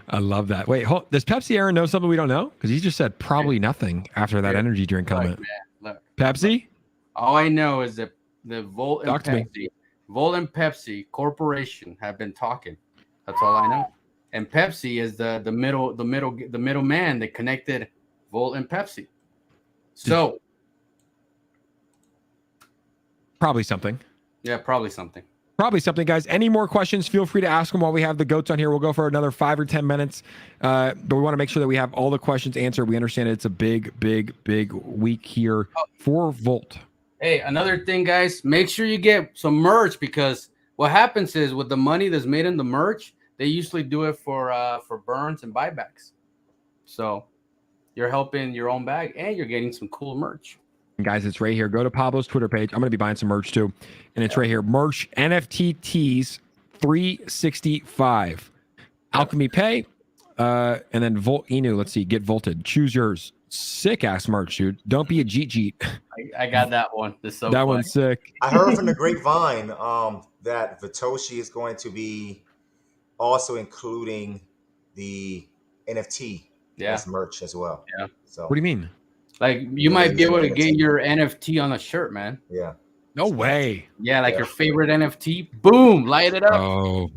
I love that. Wait, does Pepsi Aaron know something we don't know? Because he just said probably nothing after that energy drink comment. Look, Pepsi? all I know is that the Volt Talk to me. and Pepsi Corporation have been talking. That's all I know. And Pepsi is the middle man that connected Volt and Pepsi. So Probably something. yeah, probably something. Probably something, guys. Any more questions, feel free to ask them while we have the goats on here. We'll go for another 5 or 10 minutes. But we want to make sure that we have all the questions answered. We understand it's a big week here for Volt. Hey, another thing, guys, make sure you get some merch, because what happens is with the money that's made in the merch, they usually do it for burns and buybacks. So you're helping your own bag and you're getting some cool merch. And guys, it's right here. Go to Pablo's Twitter page. I'm going to be buying some merch too. And it's right here. Merch NFT tees 365. Alchemy Pay. And then Volt Inu. Let's see. Get volted. Choose yours. Sick ass merch, dude. Don't be a jeet. I got that one. This so that funny. one's sick. I heard from the grapevine that Vitoshi is going to be also including the NFT as merch as well. Yeah. So What do you mean? Like you might be able to get your NFT on a shirt, man. Yeah. No way. Yeah, like your favorite NFT. Boom, light it up. Oh,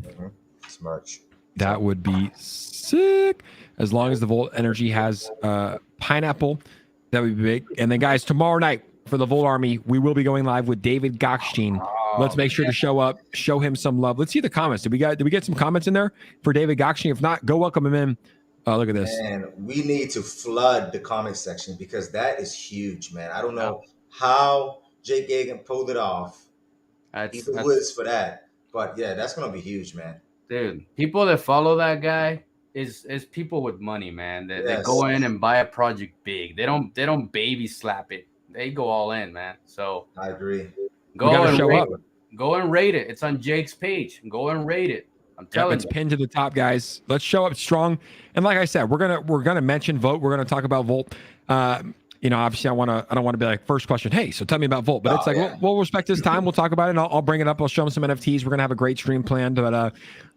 it's merch. that would be sick. As long as the Volt Energy has pineapple, that would be big. And then, guys, tomorrow night for the Volt Army, we will be going live with David Goxstream. Let's make sure to show up, show him some love. Let's see the comments. Did we get some comments in there for David Goxstream? If not, go welcome him in. Look at this. And we need to flood the comment section because that is huge, man. I don't know how Jake Gagan pulled it off. He's the woods for that. But yeah, that's gonna be huge, man. Dude, people that follow that guy is people with money, man. They go in and buy a project big. They don't baby slap it. They go all in, man. So I agree. Go and rate it. It's on Jake's page. Go and rate it. I'm telling you. It's pinned to the top, guys. Let's show up strong. And like I said, we're gonna mention Volt. We're gonna talk about Volt. Obviously, I don't want to be like first question. Hey, so tell me about Volt. But it's like we'll respect this time. We'll talk about it. And I'll bring it up. I'll show them some NFTs. We're gonna have a great stream planned. But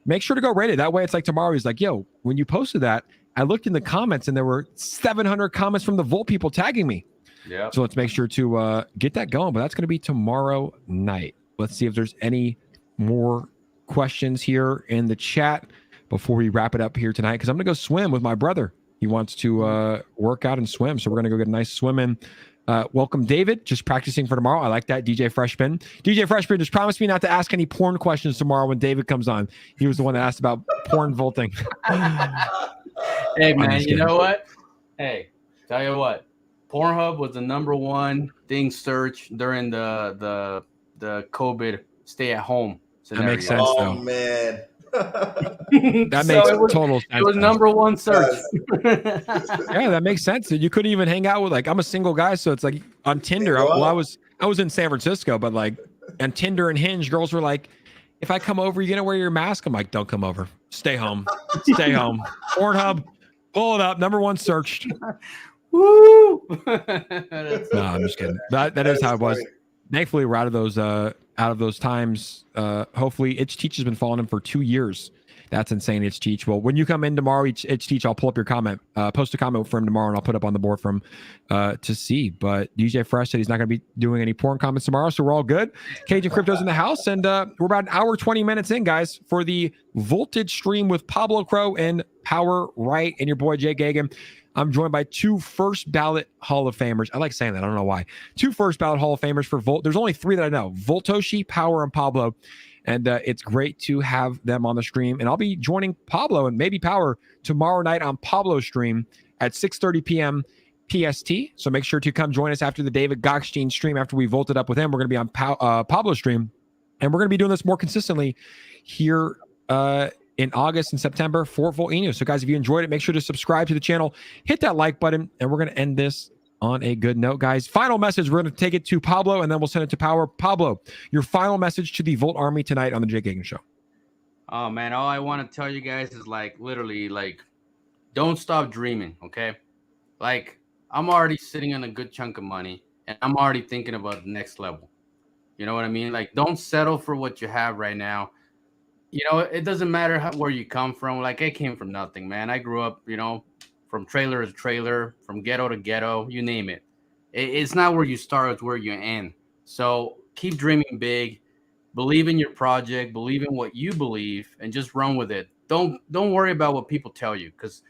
make sure to go rate it. That way, it's like tomorrow. He's like, yo, when you posted that, I looked in the comments and there were 700 comments from the Volt people tagging me. Yeah. So let's make sure to get that going. But that's gonna be tomorrow night. Let's see if there's any more questions here in the chat before we wrap it up here tonight, because I'm gonna go swim with my brother. He wants to work out and swim, so we're gonna go get a nice swim in. Welcome, David. Just practicing for tomorrow. I like that. DJ Freshman just promised me not to ask any porn questions tomorrow when David comes on. He was the one that asked about porn vaulting. Hey man, you know what? Hey, tell you what, Pornhub was the #1 thing searched during the COVID stay at home scenario. That makes sense, though. Oh man. That makes total sense. It was #1 search. Yeah, that makes sense. You couldn't even hang out with, like, I'm a single guy, so it's like on Tinder. I was in San Francisco, but like on Tinder and Hinge, girls were like, if I come over, you're gonna wear your mask. I'm like, don't come over. Stay home. Stay home. Pornhub, pull it up. #1 searched. Woo! No, I'm just kidding. That is how it was. Thankfully, we're out of those times. Hopefully, Itch Teach has been following him for 2 years. That's insane, Itch Teach. Well, when you come in tomorrow, Itch Teach, I'll pull up your comment. Post a comment for him tomorrow, and I'll put up on the board for him to see. But DJ Fresh said he's not going to be doing any porn comments tomorrow, so we're all good. Cajun Crypto's in the house, and we're about an hour, 20 minutes in, guys, for the Voltage stream with Pablo Crow and Power Wright and your boy Jake Gagan. I'm joined by 2 first ballot Hall of Famers. I like saying that. I don't know why. 2 first ballot Hall of Famers for Volt. There's only 3 that I know: Voltoshi, Power, and Pablo. And it's great to have them on the stream. And I'll be joining Pablo and maybe Power tomorrow night on Pablo's stream at 6:30 p.m. PST. So make sure to come join us after the David Goxstream stream. After we volted up with him, we're going to be on Pablo's stream. And we're going to be doing this more consistently here in August and September for Volt Inu. So guys, if you enjoyed it, make sure to subscribe to the channel, hit that like button, and we're going to end this on a good note, guys. Final message. We're going to take it to Pablo, and then we'll send it to Power. Pablo, your final message to the Volt Army tonight on the Jay Gagin Show. Oh man, all I want to tell you guys is like literally like, don't stop dreaming, okay? Like I'm already sitting on a good chunk of money, and I'm already thinking about the next level. You know what I mean? Like, don't settle for what you have right now. You know, it doesn't matter where you come from. Like, I came from nothing, man. I grew up, you know, from trailer to trailer, from ghetto to ghetto, you name it. It's not where you start, it's where you end. So keep dreaming big, believe in your project, believe in what you believe, and just run with it. Don't worry about what people tell you, because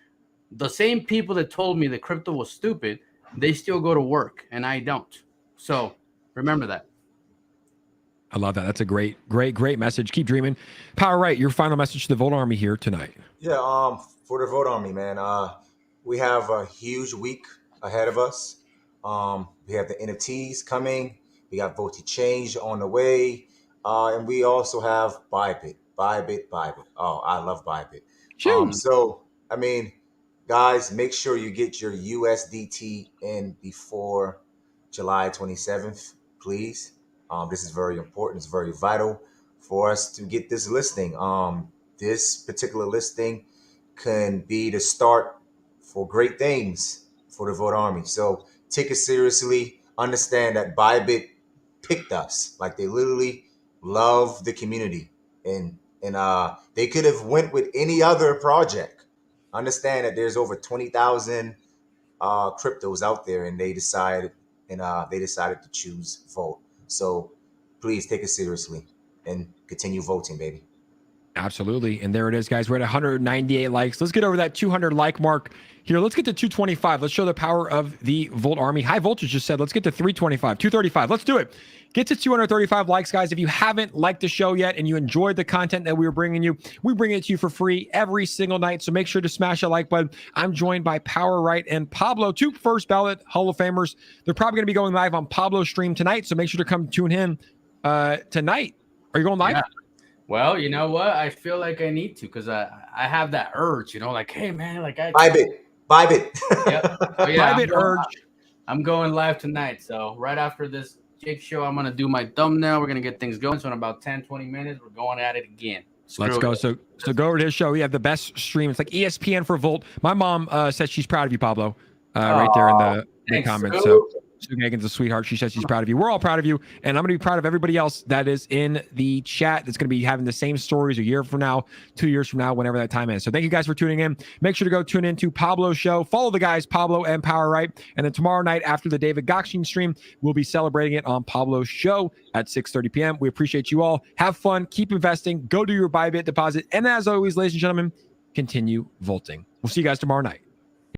the same people that told me that crypto was stupid, they still go to work, and I don't. So remember that. I love that. That's a great message. Keep dreaming. Power Wright, your final message to the Volt Army here tonight. Yeah, for the Volt Army, man, we have a huge week ahead of us. We have the NFTs coming. We got Multichain on the way. And we also have Bybit. Oh, I love Bybit. So, I mean, guys, make sure you get your USDT in before July 27th, please. This is very important. It's very vital for us to get this listing. This particular listing can be the start for great things for the Volt Army. So take it seriously. Understand that Bybit picked us. Like, they literally love the community, and they could have went with any other project. Understand that there's over 20,000 cryptos out there, and they decided to choose Volt. So please take it seriously and continue voting, baby. Absolutely. And there it is, guys. We're at 198 likes. Let's get over that 200 like mark here. Let's get to 225. Let's show the power of the Volt Army. High Voltage just said, let's get to 325, 235. Let's do it. Get to 235 likes, guys. If you haven't liked the show yet and you enjoyed the content that we were bringing you, we bring it to you for free every single night. So make sure to smash that like button. I'm joined by Power Wright and Pablo, two first ballot Hall of Famers. They're probably going to be going live on Pablo's stream tonight. So make sure to come tune in tonight. Are you going live? Yeah. Well, you know what? I feel like I need to, because I have that urge, you know, like, hey, man, like Bybit. Yep. So, yeah, Bybit urge. I'm going live tonight. So right after this Jake show, I'm going to do my thumbnail. We're going to get things going. So in about 10, 20 minutes, we're going at it again. Let's go. So go over to his show. We have the best stream. It's like ESPN for Volt. My mom says she's proud of you, Pablo, right there in the comments. So Sue Gagin's a sweetheart. She says she's proud of you. We're all proud of you. And I'm going to be proud of everybody else that is in the chat that's going to be having the same stories a year from now, 2 years from now, whenever that time is. So thank you guys for tuning in. Make sure to go tune into Pablo's show. Follow the guys, Pablo and Power Wright. And then tomorrow night after the David Goxstream stream, we'll be celebrating it on Pablo's show at 6:30 p.m. We appreciate you all. Have fun. Keep investing. Go do your Bybit deposit. And as always, ladies and gentlemen, continue volting. We'll see you guys tomorrow night.